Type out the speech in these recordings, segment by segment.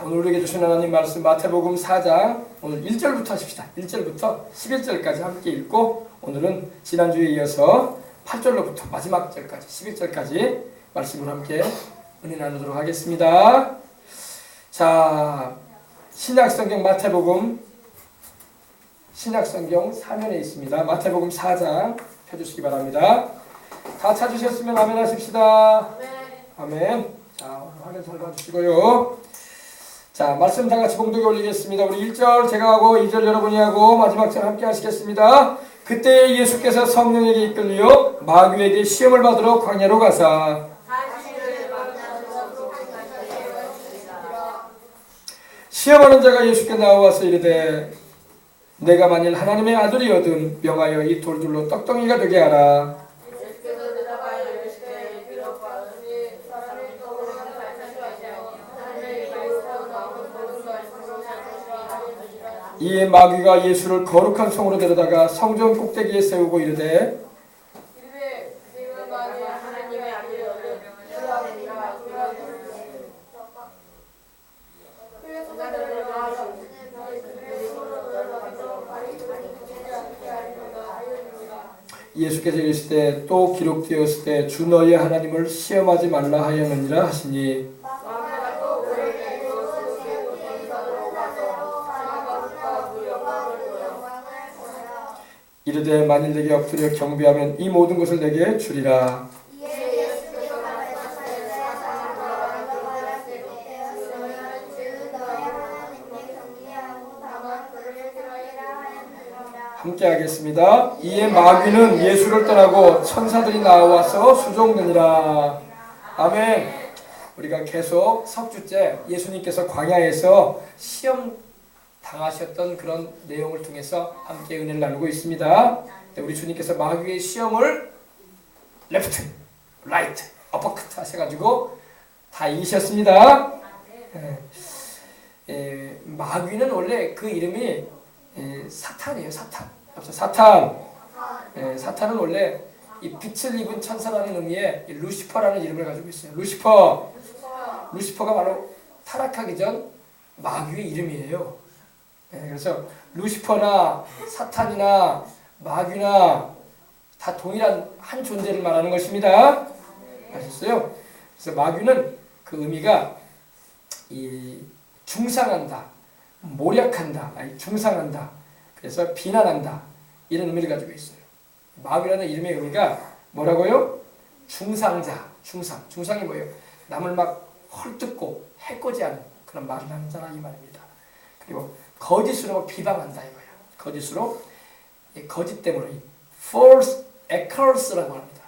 오늘 우리에게 주신 하나님 말씀 마태복음 4장 오늘 1절부터 하십시다. 1절부터 11절까지 함께 읽고 오늘은 지난주에 이어서 8절로부터 마지막 절까지 11절까지 말씀을 함께 은혜 나누도록 하겠습니다. 자, 신약성경 마태복음 신약성경 4면에 있습니다. 마태복음 4장 펴주시기 바랍니다. 다 찾으셨으면 아멘 하십시다. 아멘. 자, 화면 잘 봐주시고요. 자, 말씀 다 같이 봉독에 올리겠습니다. 우리 1절 제가 하고 2절 여러분이 하고 마지막 절 함께 하시겠습니다. 그때 예수께서 성령에게 이끌려 마귀에게 시험을 받으러 광야로 가사 시험하는 자가 예수께 나와서 이르되 내가 만일 하나님의 아들이거든 명하여 이 돌들로 떡덩이가 되게 하라. 이에 마귀가 예수를 거룩한 성으로 데려다가 성전 꼭대기에 세우고 이르되 예수께서 이르시되 또 기록되었을 때 주 너희의 하나님을 시험하지 말라 하였느니라 하시니 이르되 만일 내게 엎드려 경배하면 이 모든 것을 내게 주리라. 함께 하겠습니다. 이에 마귀는 예수를 떠나고 천사들이 나와서 수종되니라. 아멘. 우리가 계속 석주째 예수님께서 광야에서 시험 당하셨던 그런 내용을 통해서 함께 은혜를 나누고 있습니다. 우리 주님께서 마귀의 시험을 레프트, 라이트, 어퍼커트 하셔가지고 다 이기셨습니다. 마귀는 원래 그 이름이 사탄이에요. 사탄은 원래 이 빛을 입은 천사라는 의미의 루시퍼라는 이름을 가지고 있어요. 루시퍼가 바로 타락하기 전 마귀의 이름이에요. 그래서 루시퍼나 사탄이나 마귀나 다 동일한 한 존재를 말하는 것입니다. 아셨어요? 그래서 마귀는 그 의미가 이 중상한다, 모략한다, 중상한다. 그래서 비난한다 이런 의미를 가지고 있어요. 마귀라는 이름의 의미가 뭐라고요? 중상자, 중상이 뭐예요? 남을 막 헐뜯고 해코지하는 그런 말을 하는 자라 이 말입니다. 그리고 거짓으로 비방한다 이거야. 거짓으로 거짓 때문에 false accurs라고 합니다.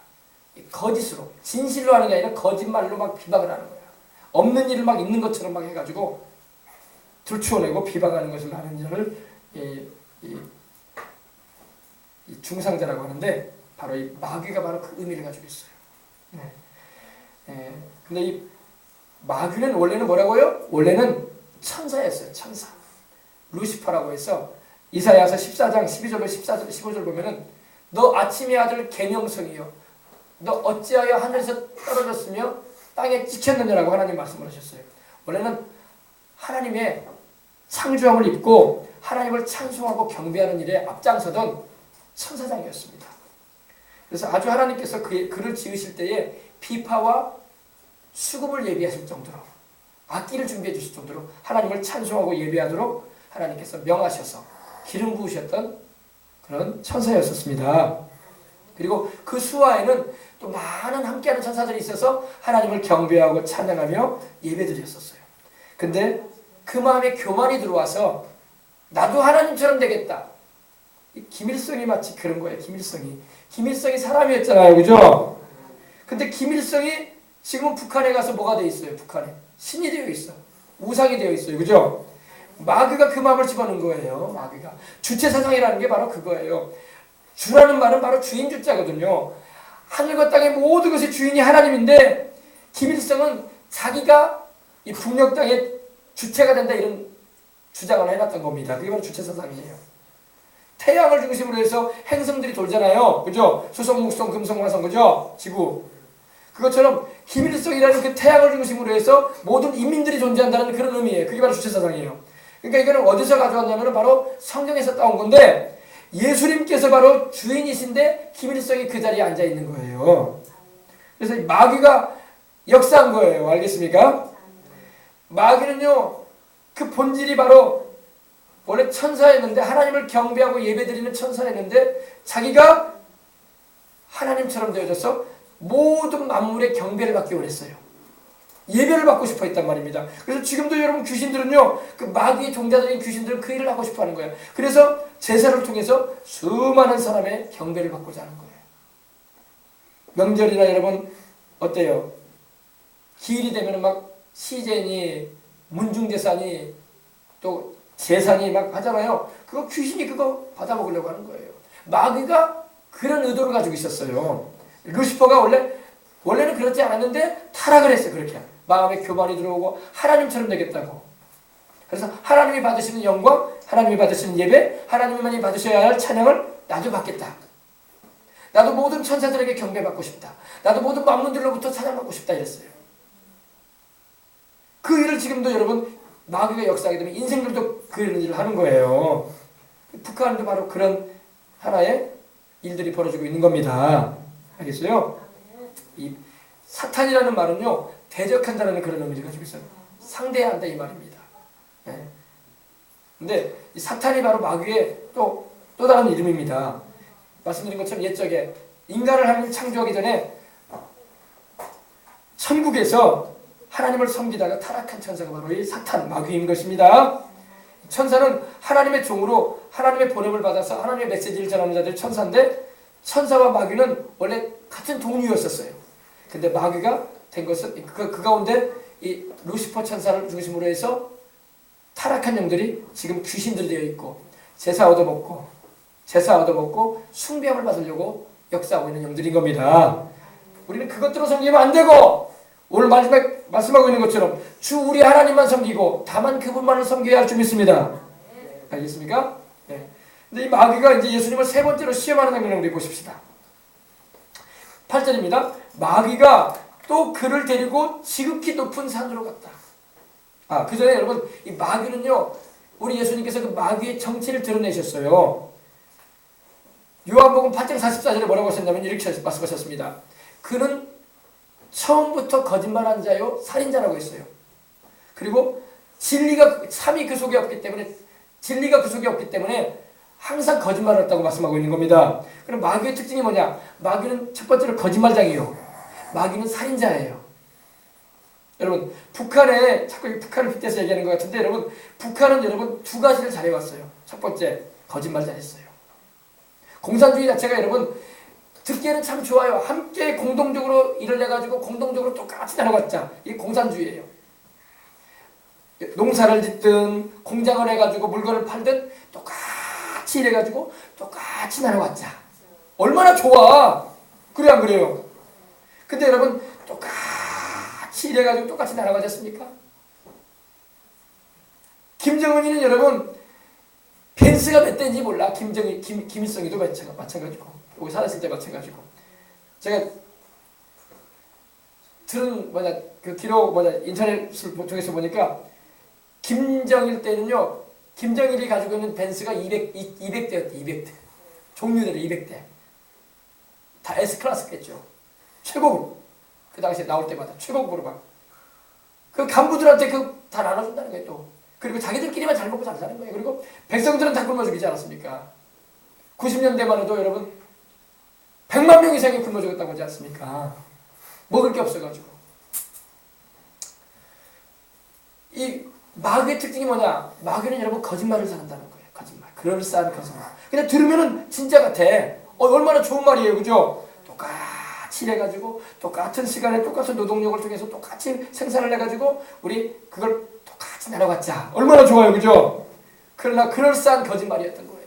거짓으로 진실로 하는 게 아니라 거짓말로 막 비방을 하는 거야. 없는 일을 막 있는 것처럼 막 해가지고 들추어내고 비방하는 것을 하는 자를 이 중상자라고 하는데 바로 이 마귀가 바로 그 의미를 가지고 있어요. 근데 이 마귀는 원래는 뭐라고요? 원래는 천사였어요. 천사. 루시퍼라고 해서 이사야서 14장 12절로 14절 15절 보면은 너 아침의 아들 계명성이요 너 어찌하여 하늘에서 떨어졌으며 땅에 찍혔느냐라고 하나님 말씀을 하셨어요. 원래는 하나님의 창조함을 입고 하나님을 찬송하고 경배하는 일에 앞장서던 천사장이었습니다. 그래서 아주 하나님께서 그를 지으실 때에 비파와 수금을 예비하실 정도로 악기를 준비해 주실 정도로 하나님을 찬송하고 예배하도록 하나님께서 명하셔서 기름 부으셨던 그런 천사였었습니다. 그리고 그 수하에는 또 많은 함께하는 천사들이 있어서 하나님을 경배하고 찬양하며 예배드렸었어요. 근데 그 마음에 교만이 들어와서 나도 하나님처럼 되겠다. 김일성이 마치 그런 거예요. 김일성이 사람이었잖아요. 그죠? 근데 김일성이 지금 북한에 가서 뭐가 돼 있어요? 북한에 신이 되어 있어. 우상이 되어 있어요. 그죠? 마귀가 그 마음을 집어넣은 거예요. 마귀가. 주체사상이라는 게 바로 그거예요. 주라는 말은 바로 주인 주자거든요. 하늘과 땅의 모든 것의 주인이 하나님인데 김일성은 자기가 이 북녘 땅의 주체가 된다 이런 주장을 해놨던 겁니다. 그게 바로 주체사상이에요. 태양을 중심으로 해서 행성들이 돌잖아요. 그죠? 수성, 목성, 금성, 화성, 그죠? 지구. 그것처럼 김일성이라는 그 태양을 중심으로 해서 모든 인민들이 존재한다는 그런 의미예요. 그게 바로 주체사상이에요. 그러니까 이거는 어디서 가져왔냐면 바로 성경에서 따온 건데 예수님께서 바로 주인이신데 김일성이 그 자리에 앉아 있는 거예요. 그래서 마귀가 역사한 거예요. 알겠습니까? 마귀는요, 그 본질이 바로 원래 천사였는데 하나님을 경배하고 예배드리는 천사였는데 자기가 하나님처럼 되어져서 모든 만물의 경배를 받기 원했어요. 예배를 받고 싶어 했단 말입니다. 그래서 지금도 여러분 귀신들은요, 그 마귀의 종자들인 귀신들은 그 일을 하고 싶어 하는 거예요. 그래서 제사를 통해서 수많은 사람의 경배를 받고자 하는 거예요. 명절이나 여러분 어때요? 기일이 되면 막 시제니 문중제사니 또 제사니 막 하잖아요. 그거 귀신이 그거 받아먹으려고 하는 거예요. 마귀가 그런 의도를 가지고 있었어요. 루시퍼가 원래는 그렇지 않았는데 타락을 했어요. 그렇게 마음에 교만이 들어오고 하나님처럼 되겠다고. 그래서 하나님이 받으시는 영광, 하나님이 받으시는 예배, 하나님만이 받으셔야 할 찬양을 나도 받겠다. 나도 모든 천사들에게 경배받고 싶다. 나도 모든 만문들로부터 찬양받고 싶다 이랬어요. 그 일을 지금도 여러분 마귀가 역사하게 되면 인생들도 그런 일을 하는 거예요. 북한도 바로 그런 하나의 일들이 벌어지고 있는 겁니다. 알겠어요? 이 사탄이라는 말은요, 대적한다는 그런 의미를 가지고 있어요. 상대해야 한다 이 말입니다. 네. 근데 이 사탄이 바로 마귀의 또 다른 이름입니다. 말씀드린 것처럼 옛적에 인간을 하나님 창조하기 전에 천국에서 하나님을 섬기다가 타락한 천사가 바로 이 사탄, 마귀인 것입니다. 천사는 하나님의 종으로 하나님의 보냄을 받아서 하나님의 메시지를 전하는 자들 천사인데 천사와 마귀는 원래 같은 동류였었어요. 근데 마귀가 된 것은 그 가운데 이 루시퍼 천사를 중심으로 해서 타락한 영들이 지금 귀신들 되어 있고 제사 얻어먹고 숭배함을 받으려고 역사하고 있는 영들인 겁니다. 우리는 그것들로 섬기면 안 되고 오늘 마지막 말씀하고 있는 것처럼 주 우리 하나님만 섬기고 다만 그분만을 섬겨야 할 줄 믿습니다. 알겠습니까? 네. 근데 이 마귀가 이제 예수님을 세 번째로 시험하는 장면을 우리 보십시다. 8절입니다. 마귀가 또 그를 데리고 지극히 높은 산으로 갔다. 그 전에 여러분 이 마귀는요, 우리 예수님께서 그 마귀의 정체를 드러내셨어요. 요한복음 8장 44절에 뭐라고 하셨냐면 이렇게 말씀하셨습니다. 그는 처음부터 거짓말한 자요 살인자라고 했어요. 그리고 참이 그 속에 없기 때문에 진리가 그 속에 없기 때문에 항상 거짓말을 했다고 말씀하고 있는 겁니다. 그럼 마귀의 특징이 뭐냐? 마귀는 첫 번째로 거짓말장이에요. 마귀는 살인자예요. 여러분 북한에 자꾸 북한을 빗대서 얘기하는 것 같은데 여러분 북한은 여러분 두 가지를 잘해왔어요. 첫 번째 거짓말 잘했어요. 공산주의 자체가 여러분 듣기에는 참 좋아요. 함께 공동적으로 일을 해가지고 공동적으로 똑같이 나눠갔자. 이게 공산주의예요. 농사를 짓든 공장을 해가지고 물건을 팔든 똑같이 일해가지고 똑같이 나눠갔자. 얼마나 좋아. 그래 안 그래요? 근데 여러분 똑같이 일해가지고 똑같이 나눠가지 않습니까? 김정은이는 여러분 벤츠가 몇 대인지 몰라. 김일성이도 마찬가지고 여기 살았을 때 마찬가지고. 제가 들은 그 기록 인터넷을 통해서 보니까 김정일 때는요, 김정일이 가지고 있는 벤츠가 200대였대. 200대. 종류대로 200대. 다 S클래스겠죠. 최고급. 그 당시에 나올 때마다 최고급으로 막. 그 간부들한테 다 나눠준다는 거예요, 또. 그리고 자기들끼리만 잘 먹고 잘 사는 거예요. 그리고 백성들은 다 굶어 죽이지 않았습니까? 90년대만 해도 여러분 100만 명 이상이 굶어 죽었다고 하지 않습니까? 먹을 게 없어가지고. 이 마귀의 특징이 뭐냐? 마귀는 여러분 거짓말을 잘한다는 거예요. 거짓말. 그럴싸한 거짓말. 근데 들으면은 진짜 같아. 얼마나 좋은 말이에요. 그죠? 똑같이 해가지고 똑같은 시간에 똑같은 노동력을 통해서 똑같이 생산을 해가지고 우리 그걸 똑같이 나눠갔자. 얼마나 좋아요. 그죠? 그러나 그럴싸한 거짓말이었던 거예요.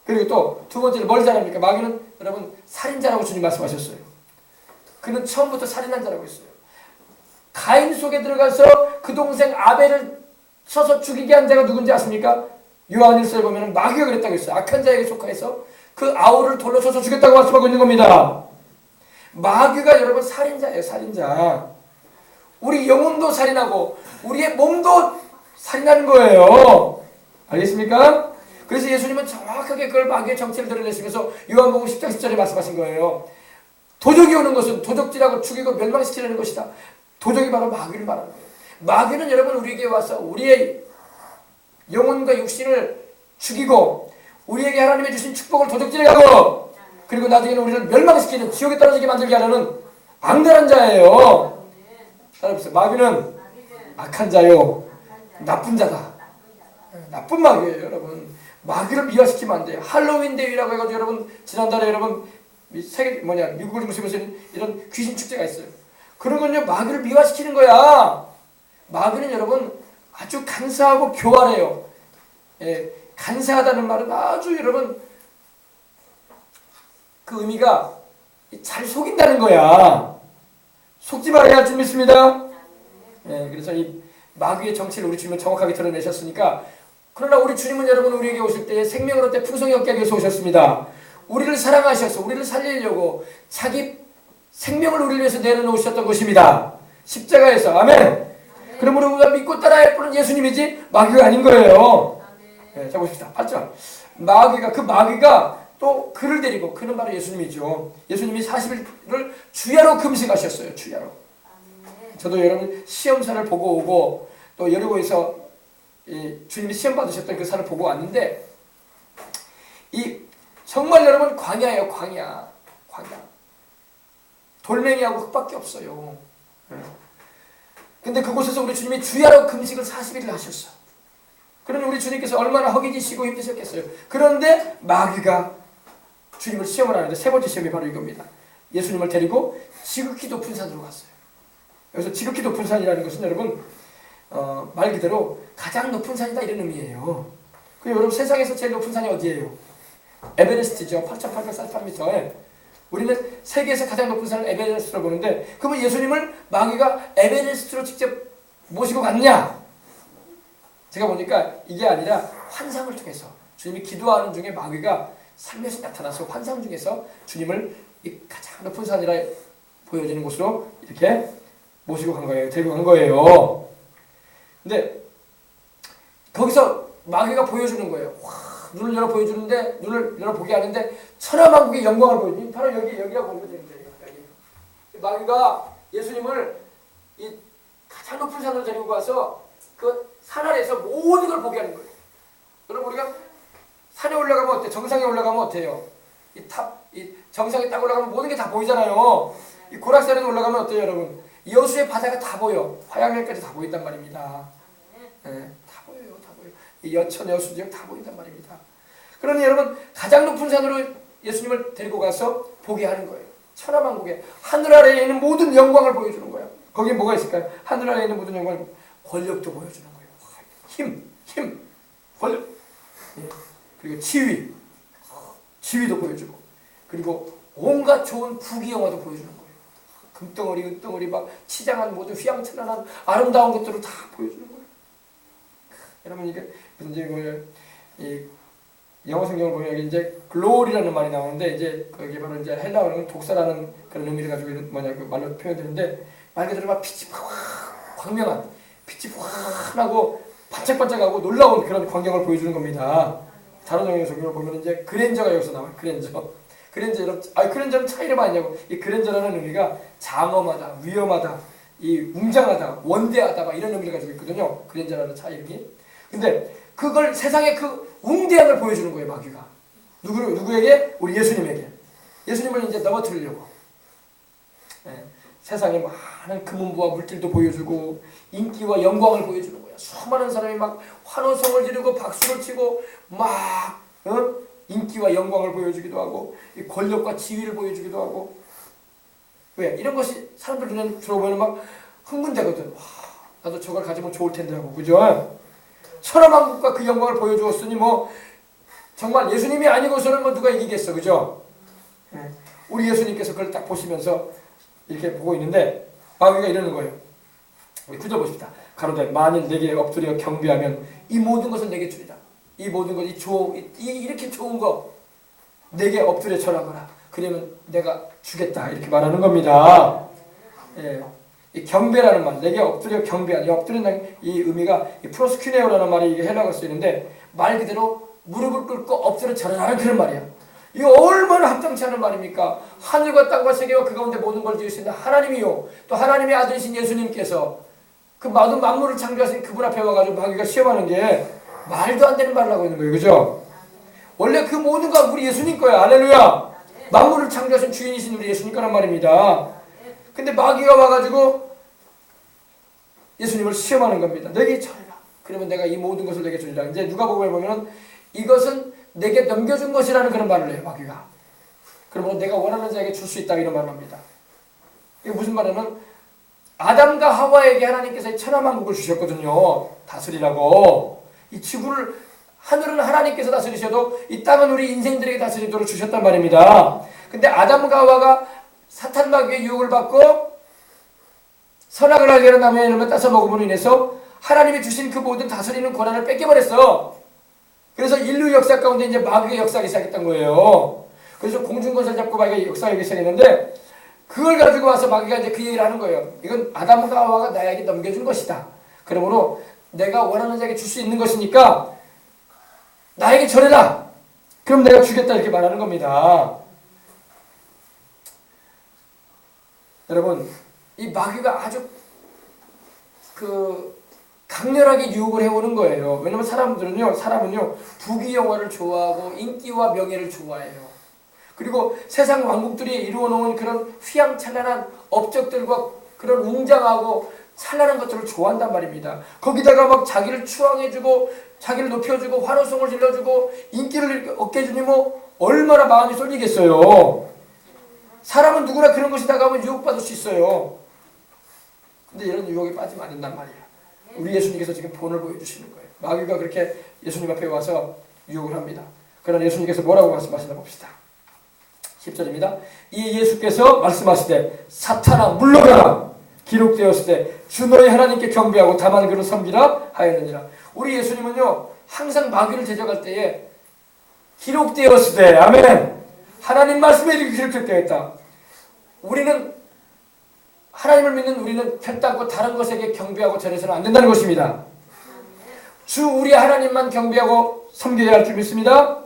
그리고 또 두 번째로 뭘 잘합니까? 마귀는 여러분 살인자라고 주님 말씀하셨어요. 그는 처음부터 살인한 자라고 했어요. 가인 속에 들어가서 그 동생 아벨을 쳐서 죽이게 한 자가 누군지 아십니까? 요한일서에 보면 마귀가 그랬다고 했어요. 악한 자에게 속하여서 그 아우를 돌로 쳐서 죽였다고 말씀하고 있는 겁니다. 마귀가 여러분 살인자예요, 살인자. 우리 영혼도 살인하고 우리의 몸도 살인하는 거예요. 알겠습니까? 그래서 예수님은 정확하게 그걸 마귀의 정체를 드러내시면서 요한복음 10장 10절에 말씀하신 거예요. 도적이 오는 것은 도적질하고 죽이고 멸망시키려는 것이다. 도적이 바로 마귀를 말하는 거예요. 마귀는 여러분 우리에게 와서 우리의 영혼과 육신을 죽이고 우리에게 하나님의 주신 축복을 도적질하고 그리고 나중에는 우리를 멸망시키는 지옥에 떨어지게 만들게 하려는 악랄한 자예요. 따라해보세요. 마귀는 악한 자요. 나쁜 자다. 나쁜 마귀예요, 여러분. 마귀를 미화시키면 안 돼요. 할로윈 데이라고 해가지고 여러분 지난달에 여러분 미국을 중심으로 이런 귀신 축제가 있어요. 그런 건요 마귀를 미화시키는 거야. 마귀는 여러분 아주 간사하고 교활해요. 예, 간사하다는 말은 아주 여러분 그 의미가 잘 속인다는 거야. 속지 말아야 할 줄 믿습니다. 예, 그래서 이 마귀의 정체를 우리 주님은 정확하게 드러내셨으니까 그러나 우리 주님은 여러분 우리에게 오실 때 생명을 얻되 풍성히 얻게 하기 위해서 오셨습니다. 우리를 사랑하셔서 우리를 살리려고 자기 생명을 우리를 위해서 내려놓으셨던 것입니다. 십자가에서. 아멘. 그러므로 우리가 믿고 따라야 할 예수님이지 마귀가 아닌 거예요. 네, 자 보십시다. 8절. 마귀가 또 그를 데리고 그는 바로 예수님이죠. 예수님이 40일을 주야로 금식하셨어요. 주야로. 저도 여러분 시험산을 보고 오고 또 여리고에서 주님이 시험 받으셨던 그 산을 보고 왔는데 이 정말 여러분 광야예요. 광야. 돌멩이하고 흙밖에 없어요. 근데 그곳에서 우리 주님이 주야로 금식을 40일을 하셨어. 그러니 우리 주님께서 얼마나 허기지시고 힘드셨겠어요. 그런데 마귀가 주님을 시험을 하는데 세 번째 시험이 바로 이겁니다. 예수님을 데리고 지극히 높은 산으로 갔어요. 여기서 지극히 높은 산이라는 것은 여러분 말 그대로 가장 높은 산이다 이런 의미예요. 그리고 여러분 세상에서 제일 높은 산이 어디예요? 에베레스트죠. 8,848m. 우리는 세계에서 가장 높은 산을 에베레스트로 보는데 그러면 예수님을 마귀가 에베레스트로 직접 모시고 갔냐? 제가 보니까 이게 아니라 환상을 통해서 주님이 기도하는 중에 마귀가 살며시 나타나서 환상 중에서 주님을 이 가장 높은 산이라 보여지는 곳으로 이렇게 모시고 간 거예요. 데리고 간 거예요. 근데 거기서 마귀가 보여주는 거예요. 와, 눈을 열어 보여주는데 눈을 열어 보게 하는데 천하만국의 영광을 보여주는 바로 여기라고 보면 되는데 여기. 마귀가 예수님을 이 가장 높은 산으로 데리고 가서 그 산 아래에서 모든 걸 보게 하는 거예요. 여러분 우리가 산에 올라가면 어때요? 정상에 올라가면 어때요? 이 정상에 딱 올라가면 모든 게 다 보이잖아요. 이 고락산에 올라가면 어때요, 여러분? 여수의 바다가 다 보여. 화양면까지 다 보인단 말입니다. 네, 다 보여요. 이 여천, 여수 지역 다 보인단 말입니다. 그러니 여러분 가장 높은 산으로 예수님을 데리고 가서 보게 하는 거예요. 천하만국에 하늘 아래에 있는 모든 영광을 보여주는 거예요. 거기에 뭐가 있을까요? 하늘 아래에 있는 모든 영광을 권력도 보여주는 거예요. 힘, 권력. 예. 그리고 지위도 보여주고 그리고 온갖 좋은 부귀영화도 보여주는 거예요. 금덩어리, 은덩어리 막 치장한 모든 휘황찬란한 아름다운 것들을 다 보여주는 거예요. 여러분 이게 이제 뭐예요? 이 영어 성경을 보면 여기 이제 글로리라는 말이 나오는데 이제 거기 바로 이제 헬라어는 독사라는 그런 의미를 가지고 있는 그 말로 표현되는데 말 그대로 막 빛이 광명한 빛이 환하고 반짝반짝하고 놀라운 그런 광경을 보여주는 겁니다. 다른 영역 성경을 보면 이제 그랜저가 여기서 나와요. 그랜저는 차 이름 아니냐고. 이 그랜저라는 의미가 장엄하다, 위험하다, 이 웅장하다, 원대하다 막 이런 의미를 가지고 있거든요. 그랜저라는 차 이름이. 근데 그걸 세상의 그 웅대함을 보여주는 거예요, 마귀가. 누구에게? 우리 예수님에게. 예수님을 이제 넘어뜨리려고. 네. 세상에 많은 금은부와 물질도 보여주고 인기와 영광을 보여주는 거야. 수많은 사람이 막 환호성을 지르고 박수를 치고 막 인기와 영광을 보여주기도 하고 이 권력과 지위를 보여주기도 하고. 왜? 이런 것이 사람들 눈에 들어보면 막 흥분되거든. 와, 나도 저걸 가지면 좋을 텐데 하고. 그죠? 천하만국과 그 영광을 보여주었으니 뭐 정말 예수님이 아니고서는 뭐 누가 이기겠어. 그죠? 우리 예수님께서 그걸 딱 보시면서 이렇게 보고 있는데 마귀가 이러는 거예요. 우리 구절 보십시다. 가로되 만일 내게 엎드려 경배하면 이 모든 것을 내게 주리라. 이 모든 것, 이렇게 좋은 거 내게 엎드려 절하거라. 그러면 내가 주겠다 이렇게 말하는 겁니다. 예. 이 경배라는 말, 내게 엎드려 경배하는, 이 엎드린다는 이 의미가 이 프로스큐네오라는 말이 이게 헬라어로 쓰이는데 말 그대로 무릎을 꿇고 엎드려 절하는 그런 말이야. 이거 얼마나 합당치 않은 말입니까? 하늘과 땅과 세계와 그 가운데 모든 걸 지으신 하나님이요, 또 하나님의 아들이신 예수님께서 그 모든 만물을 창조하신 그분 앞에 와가지고 마귀가 시험하는 게 말도 안 되는 말을 하고 있는 거예요. 그죠? 원래 그 모든 건 우리 예수님 거야. 할렐루야. 만물을 창조하신 주인이신 우리 예수님 거란 말입니다. 근데 마귀가 와가지고 예수님을 시험하는 겁니다. 내게 절해라. 그러면 내가 이 모든 것을 내게 주리라. 이제 누가복음에 보면은 이것은 내게 넘겨준 것이라는 그런 말을 해요. 마귀가. 그러면 내가 원하는 자에게 줄 수 있다 이런 말을 합니다. 이게 무슨 말이냐면 아담과 하와에게 하나님께서 천하만국을 주셨거든요. 다스리라고. 이 지구를, 하늘은 하나님께서 다스리셔도 이 땅은 우리 인생들에게 다스리도록 주셨단 말입니다. 근데 아담과 하와가 사탄 마귀의 유혹을 받고 선악을 알게 하는 나무의 이름을 따서 먹음으로 인해서 하나님이 주신 그 모든 다스리는 권한을 뺏겨버렸어. 그래서 인류 역사 가운데 이제 마귀의 역사가 시작했던 거예요. 그래서 공중권세를 잡고 마귀가 역사하기 시작했는데 그걸 가지고 와서 마귀가 이제 그 얘기를 하는 거예요. 이건 아담과 하와가 나에게 넘겨준 것이다. 그러므로 내가 원하는 자에게 줄 수 있는 것이니까 나에게 절해라. 그럼 내가 주겠다 이렇게 말하는 겁니다. 여러분, 이 마귀가 아주 강렬하게 유혹을 해오는 거예요. 왜냐면 사람은요 부귀영화를 좋아하고 인기와 명예를 좋아해요. 그리고 세상 왕국들이 이루어놓은 그런 휘황찬란한 업적들과 그런 웅장하고 찬란한 것들을 좋아한단 말입니다. 거기다가 막 자기를 추앙해주고 자기를 높여주고 환호성을 질러주고 인기를 얻게 해주니 뭐 얼마나 마음이 쏠리겠어요. 사람은 누구나 그런 것이 다가오면 유혹받을 수 있어요. 근데 이런 유혹에 빠지면 안 된단 말이에요. 우리 예수님께서 지금 본을 보여주시는 거예요. 마귀가 그렇게 예수님 앞에 와서 유혹을 합니다. 그러나 예수님께서 뭐라고 말씀하시나 봅시다. 10절입니다. 이 예수께서 말씀하시되 사탄아 물러가라. 기록되었을 때 주 너희 하나님께 경배하고 다만 그를 섬기라 하였느니라. 우리 예수님은요 항상 마귀를 대적할 때에 기록되었을 때 아멘. 하나님 말씀에 이렇게 기록되어 있다. 우리는 하나님을 믿는 우리는 결단코 다른 것에게 경배하고 절해서는 안 된다는 것입니다. 주 우리 하나님만 경배하고 섬겨야 할 줄 믿습니다.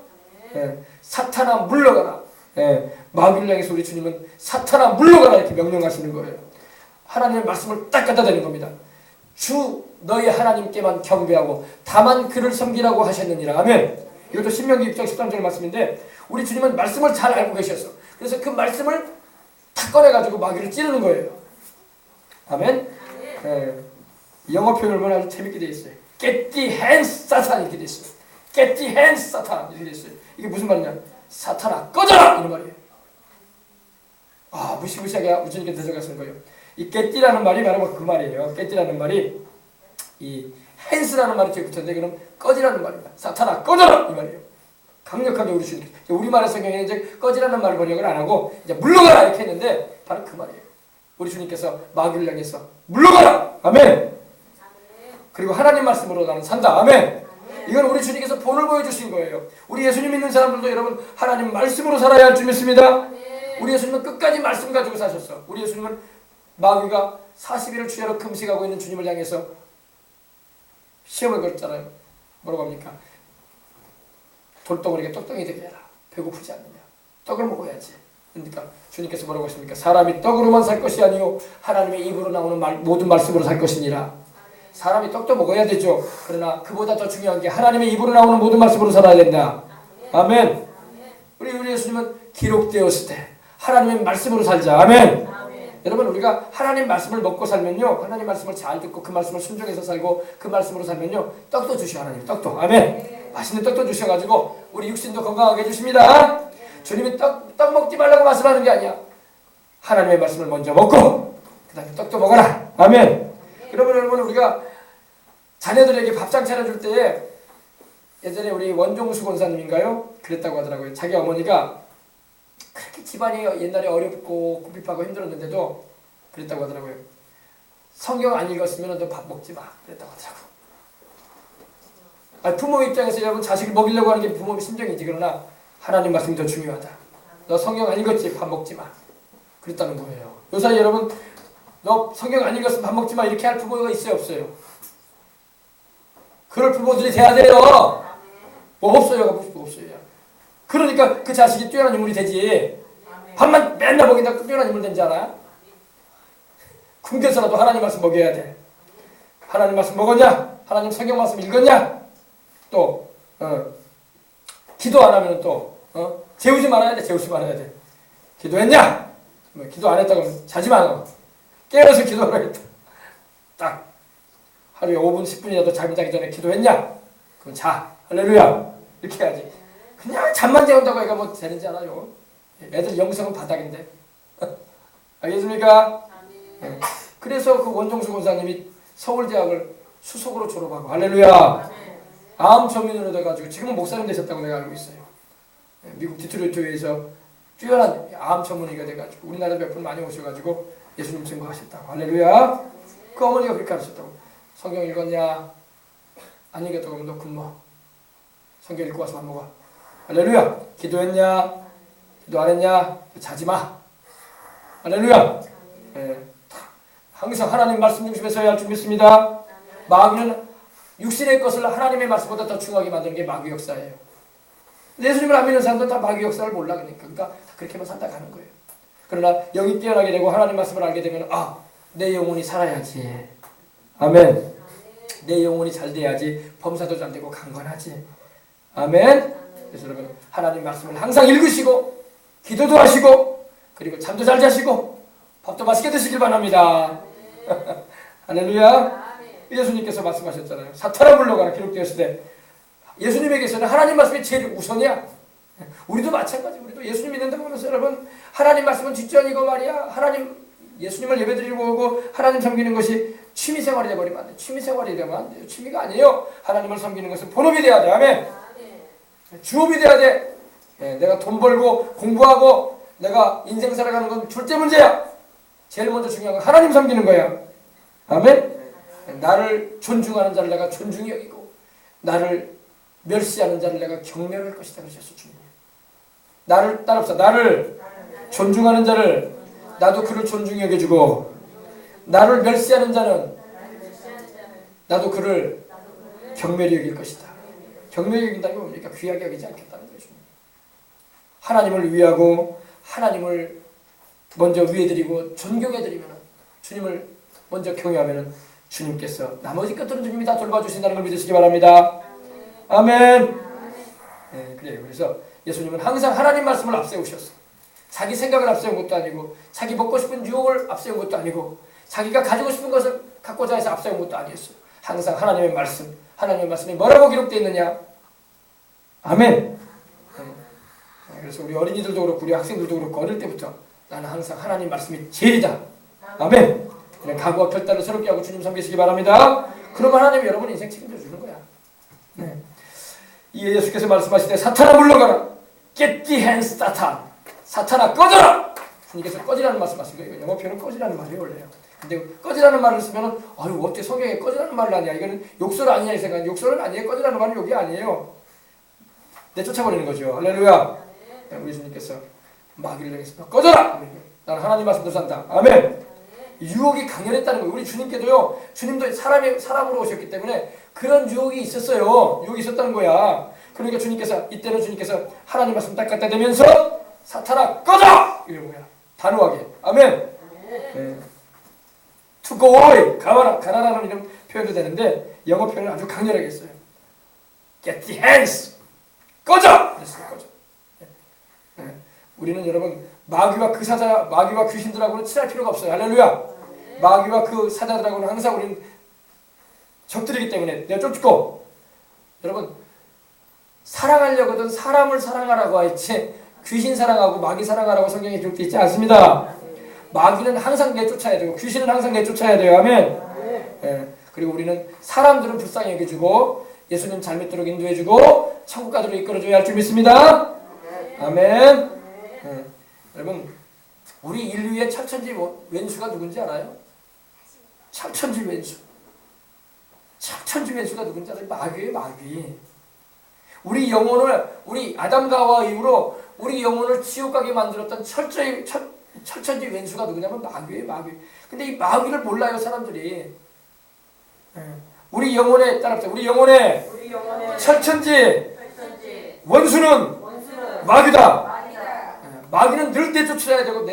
사탄아 물러가라. 마귀를 향해서 우리 주님은 사탄아 물러가라 이렇게 명령하시는 거예요. 하나님의 말씀을 딱 갖다 대는 겁니다. 주 너희 하나님께만 경배하고 다만 그를 섬기라고 하셨느니라. 아멘. 이것도 신명기 6장 13절 말씀인데 우리 주님은 말씀을 잘 알고 계셨어. 그래서 그 말씀을 탁 꺼내가지고 마귀를 찌르는 거예요. 아멘. 영어 표현을 보면 아주 재밌게 되어 있어요. Get the hands, 사탄 이렇게 되어 있어요. Get the hands, 사탄 이렇게 되어 있어요. 이게 무슨 말이냐? 사탄아 꺼져라 이런 말이에요. 무시무시하게 우리 주님께 대적하시는 거예요. 이 깨띠라는 말이 바로 그 말이에요. 깨띠라는 말이 이 핸스라는 말이 뒤에 붙었는데 그럼 꺼지라는 말입니다. 사탄아 꺼져라 이 말이에요. 강력하게 우리 주님. 우리말의 성경에는 이제 꺼지라는 말을 번역을 안 하고 이제 물러가라 이렇게 했는데 바로 그 말이에요. 우리 주님께서 마귀를 향해서 물러가라. 아멘. 그리고 하나님 말씀으로 나는 산다. 아멘. 이건 우리 주님께서 본을 보여주신 거예요. 우리 예수님 믿는 사람들도 여러분 하나님 말씀으로 살아야 할 줄 믿습니다. 우리 예수님은 끝까지 말씀 가지고 사셨어. 우리 예수님은 마귀가 40일을 주야로 금식하고 있는 주님을 향해서 시험을 걸었잖아요. 뭐라고 합니까? 돌덩어리가 떡덩이 되게 해라. 배고프지 않느냐. 떡을 먹어야지. 그러니까 주님께서 뭐라고 하십니까? 사람이 떡으로만 살 것이 아니요 하나님의 입으로 나오는 모든 말씀으로 살 것이니라. 사람이 떡도 먹어야 되죠. 그러나 그보다 더 중요한 게 하나님의 입으로 나오는 모든 말씀으로 살아야 된다. 아멘. 우리 예수님은 기록되었을 때 하나님의 말씀으로 살자. 아멘. 여러분 우리가 하나님 말씀을 먹고 살면요 하나님 말씀을 잘 듣고 그 말씀을 순종해서 살고 그 말씀으로 살면요 떡도 주시오. 하나님 떡도. 아멘. 맛있는 떡도 주셔가지고 우리 육신도 건강하게 해주십니다. 주님이 떡 먹지 말라고 말씀하는 게 아니야. 하나님의 말씀을 먼저 먹고 그 다음에 떡도 먹어라. 아멘. 그러면 여러분 우리가 자녀들에게 밥상 차려줄 때에 예전에 우리 원종수 권사님인가요? 그랬다고 하더라고요. 자기 어머니가 그렇게 집안이 옛날에 어렵고 궁핍하고 힘들었는데도 그랬다고 하더라고요. 성경 안 읽었으면 너 밥 먹지 마. 그랬다고 하더라고요. 부모 입장에서 여러분 자식을 먹이려고 하는 게 부모의 심정이지. 그러나 하나님 말씀이 더 중요하다. 너 성경 안 읽었지? 밥 먹지 마. 그랬다는 거예요. 요사이 여러분, 너 성경 안 읽었으면 밥 먹지 마. 이렇게 할 부모가 있어요, 없어요? 그럴 부모들이 돼야 돼요. 뭐 없어요, 뭐 없어요. 그러니까 그 자식이 뛰어난 인물이 되지. 밥만 맨날 먹인다고 뛰어난 인물 된지 알아? 굶겨서라도 하나님 말씀 먹여야 돼. 하나님 말씀 먹었냐? 하나님 성경 말씀 읽었냐? 또 기도 안 하면 또 재우지 말아야 돼. 재우지 말아야 돼. 기도했냐? 기도 안 했다고 하면 자지 마. 깨어서 기도하라겠다. 딱 하루에 5분 10분이라도 잠이 자기 전에 기도했냐? 그럼 자. 할렐루야. 이렇게 해야지. 그냥 잠만 재운다고 애가 뭐 되는지 알아요? 애들 영성은 바닥인데. 알겠습니까? 네. 그래서 그 원종수 권사님이 서울대학을 수석으로 졸업하고 할렐루야. 암 전문의로 돼가지고 지금은 목사님 되셨다고 내가 알고 있어요. 미국 디트로이트에서 뛰어난 암 전문의가 돼가지고 우리나라 몇 분 많이 오셔가지고 예수님 증거하셨다고 할렐루야. 그 어머니가 그렇게 가르쳤다고. 성경 읽었냐? 안 읽었다고 하면 너 굶어. 성경 읽고 와서 밥 먹어. 할렐루야. 기도했냐? 기도 안 했냐? 자지 마. 할렐루야. 네. 항상 하나님 말씀 중심에서 해야 할 줄 믿습니다. 마귀는 육신의 것을 하나님의 말씀보다 더 중요하게 만드는 게 마귀 역사예요. 예수님을 안 믿는 사람들은 다 마귀 역사를 몰라. 그러니까 그렇게만 산다 가는 거예요. 그러나 영이 깨어나게 되고 하나님 말씀을 알게 되면 내 영혼이 살아야지. 아멘. 내 영혼이 잘 돼야지 범사도 잘 되고 강건하지. 아멘. 그래서 여러분 하나님 말씀을 항상 읽으시고 기도도 하시고 그리고 잠도 잘 자시고 밥도 맛있게 드시길 바랍니다. 할렐루야. 예수님께서 말씀하셨잖아요. 사탄아 물러가라 기록되었을 때 예수님에게서는 하나님 말씀이 제일 우선이야. 우리도 마찬가지. 우리도 예수님 믿는다고 하면서 여러분 하나님 말씀은 뒷전이고 말이야. 하나님 예수님을 예배드리고 오고 하나님 섬기는 것이 취미생활이 되어버리면 안 돼. 취미생활이 되면 안 돼요. 취미가 아니에요. 하나님을 섬기는 것은 본업이 돼야 돼. 아멘. 주업이 돼야 돼. 내가 돈 벌고 공부하고 내가 인생 살아가는 건 절대 문제야. 제일 먼저 중요한 건 하나님 섬기는 거야. 아멘. 나를 존중하는 자를 내가 존중히 여기고 나를 멸시하는 자를 내가 경멸할 것이다 그러셨어 주님. 나를 따라합시다. 나를 존중하는 자를 나도 그를 존중히 여겨주고 나를 멸시하는 자는 나도 그를 경멸히 여길 것이다. 경멸히 여긴다는 게 뭡니까? 귀하게 여기지 않겠다는 거죠. 하나님을 위하고 하나님을 먼저 위해드리고 존경해드리면 주님을 먼저 경외하면 주님께서 나머지 것들은 주님이 다 돌봐주신다는 걸 믿으시기 바랍니다. 아멘. 네, 그래요. 그래서 예수님은 항상 하나님 말씀을 앞세우셨어. 자기 생각을 앞세운 것도 아니고 자기 먹고 싶은 유혹을 앞세운 것도 아니고 자기가 가지고 싶은 것을 갖고자 해서 앞세운 것도 아니었어요. 항상 하나님의 말씀, 하나님의 말씀이 뭐라고 기록되어 있느냐? 아멘. 그래서 우리 어린이들도 그렇고 우리 학생들도 그렇고 어릴 때부터 나는 항상 하나님 말씀이 제일이다. 아멘. 그냥 각오와 결단을 새롭게 하고 주님 섬기시기 바랍니다. 그러면 하나님이 여러분 인생 책임져 주는 거야. 네. 이 예수께서 말씀하실 때 사탄아 물러가라. Get thee hence, 사탄. 사탄아 꺼져라. 주님께서 꺼지라는 말씀하신 거예요. 영어 표현은 꺼지라는 말이에요 원래요. 근데 꺼지라는 말을 쓰면은 어떻게 성경에 꺼지라는 말을 하냐? 이거는 욕설 아니냐 이 생각. 욕설은 아니에요. 꺼지라는 말은 욕이 아니에요. 내쫓아버리는 거죠. 할렐루야. 우리 주님께서 마귀를 향해서 꺼져라. 나는 하나님 말씀대로 산다. 아멘. 유혹이 강렬했다는 거예요. 우리 주님께도요. 주님도 사람으로 오셨기 때문에 그런 유혹이 있었어요. 유혹이 있었다는 거야. 그러니까 이때는 주님께서 하나님 말씀 딱 갖다 대면서 사탄아 꺼져! 이런 거야. 단호하게. 아멘. 네. To go away. 가라라는 이런 표현도 되는데 영어 표현을 아주 강렬하게 했어요. Get the hands. 꺼져! 그랬어요. 꺼져. 네. 우리는 여러분 마귀와 귀신들하고는 친할 필요가 없어요. 할렐루야. 마귀와 그 사자들하고는 항상 우리는 적들이기 때문에 내가 쫓고 여러분 사랑하려거든 사람을 사랑하라고 했지 귀신 사랑하고 마귀 사랑하라고 성경에 기록되어 있지 않습니다. 마귀는 항상 내쫓아야 되고 귀신은 항상 내쫓아야 돼요. 아멘. 네. 그리고 우리는 사람들은 불쌍히 여겨주고 예수님 잘 믿도록 인도해주고 천국 가도록 이끌어줘야 할 줄 믿습니다. 아멘. 네. 여러분 우리 인류의 철천지 왼수가 누군지 알아요? 철천지 왼수. 철천지 왼수가 누군지 알아요? 마귀예요. 마귀. 우리 영혼을 우리 아담과 하와 이후로 우리 영혼을 지옥 가게 만들었던 철천지 왼수가 누구냐면 마귀예요, 마귀. 근데 이 마귀를 몰라요, 사람들이. 우리 영혼에 따라서 우리 영혼의 철천지 원수는 마귀다. 마귀는 늘 내쫓아야 되고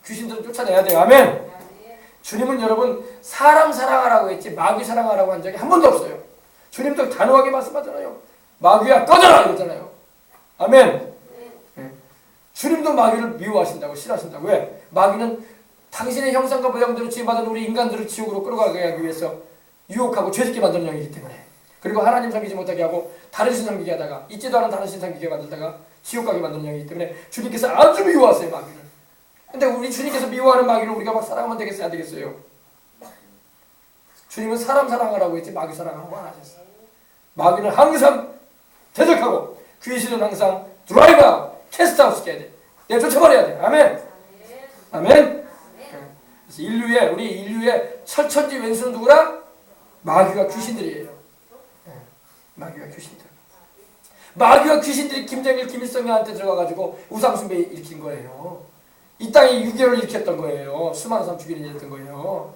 귀신들은 쫓아내야 돼요. 아멘. 주님은 여러분 사람 사랑하라고 했지 마귀 사랑하라고 한 적이 한 번도 없어요. 주님도 단호하게 말씀하잖아요. 마귀야 꺼져라 이러잖아요. 아멘. 주님도 마귀를 미워하신다고 싫어하신다고. 왜? 마귀는 당신의 형상과 모양대로 지음받은 우리 인간들을 지옥으로 끌어가게 하기 위해서 유혹하고 죄짓게 만드는 영이기 때문에, 그리고 하나님 섬기지 못하게 하고 다른 신 섬기게 하다가 있지도 않은 다른 신 섬기게 만들다가 지옥 가게 만드는 영이기 때문에 주님께서 아주 미워하세요, 마귀를. 근데 우리 주님께서 미워하는 마귀를 우리가 막 사랑하면 되겠어요, 안 되겠어요? 주님은 사람 사랑하라고 했지 마귀 사랑하라고 안 하셨어요. 마귀는 항상 대적하고 귀신은 항상 드라이브하고 캐스트아웃 시켜야 돼. 내쫓아버려야 돼. 아멘. 아멘. 그래서 우리 인류의 철천지 왼수는 누구라? 마귀와 귀신들이에요. 마귀와 귀신들. 마귀와 귀신들이 김정일, 김일성한테 들어가가지고 우상숭배 일으킨 거예요. 이 땅에 6.25를 일으켰던 거예요. 수많은 사람 죽이는 일 했던 거예요.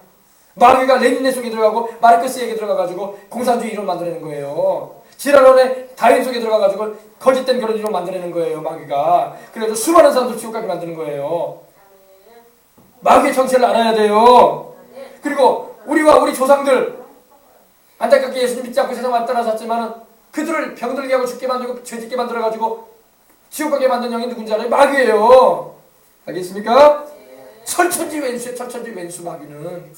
마귀가 레닌네 속에 들어가고 마르크스에게 들어가가지고 공산주의로 만들어내는 거예요. 지라론의 다윈 속에 들어가가지고 거짓된 그런 일로 만들어내는 거예요, 마귀가. 그래서 수많은 사람들 지옥 가게 만드는 거예요. 마귀의 정체를 알아야 돼요. 그리고 우리와 우리 조상들 안타깝게 예수님 믿지 않고 세상 왔다 나섰지만은 그들을 병들게 하고 죽게 만들고 죄짓게 만들어가지고 지옥 가게 만든 영이 누군지 알아요? 마귀예요. 알겠습니까? 철천지 왼수의 철천지 왼수 마귀는.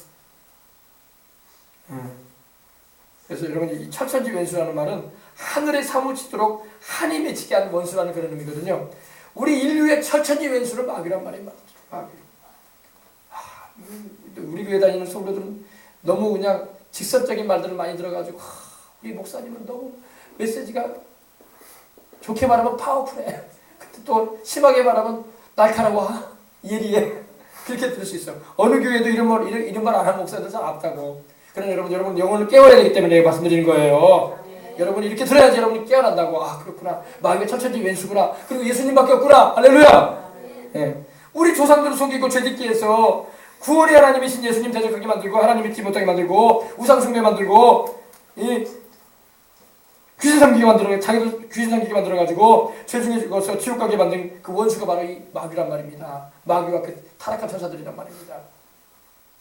그래서 여러분 이 철천지 왼수라는 말은 하늘에 사무치도록 한이 맺히게 하는 원수라는 그런 의미거든요. 우리 인류의 철천지 왼수는 마귀란 말이에요. 마귀. 우리 교회 다니는 성도들은 너무 그냥 직설적인 말들을 많이 들어가지고 우리 목사님은 너무 메시지가 좋게 말하면 파워풀해. 근데 또 심하게 말하면 날카로워, 예리해. 그렇게 들을 수 있어. 어느 교회도 이런 말 안 하는 목사들 참 없다고. 그러나 여러분 영혼을 깨워야 되기 때문에 말씀드리는 거예요. 여러분이 이렇게 들어야지 여러분이 깨어난다고. 아 그렇구나. 마귀가 철천지 왼수구나. 그리고 예수님밖에 없구나. 할렐루야. 네. 우리 조상들을 속이고 죄짓기 위해서 구원의 하나님이신 예수님 대적하게 만들고 하나님 믿지 못하게 만들고 우상숭배 만들고 이 귀신 섬기게 만들어 자기도 귀신 섬기게 만들어 가지고 죄중에 것을 지옥 가게 만든 그 원수가 바로 이 마귀란 말입니다. 마귀와 그 타락한 천사들이란 말입니다.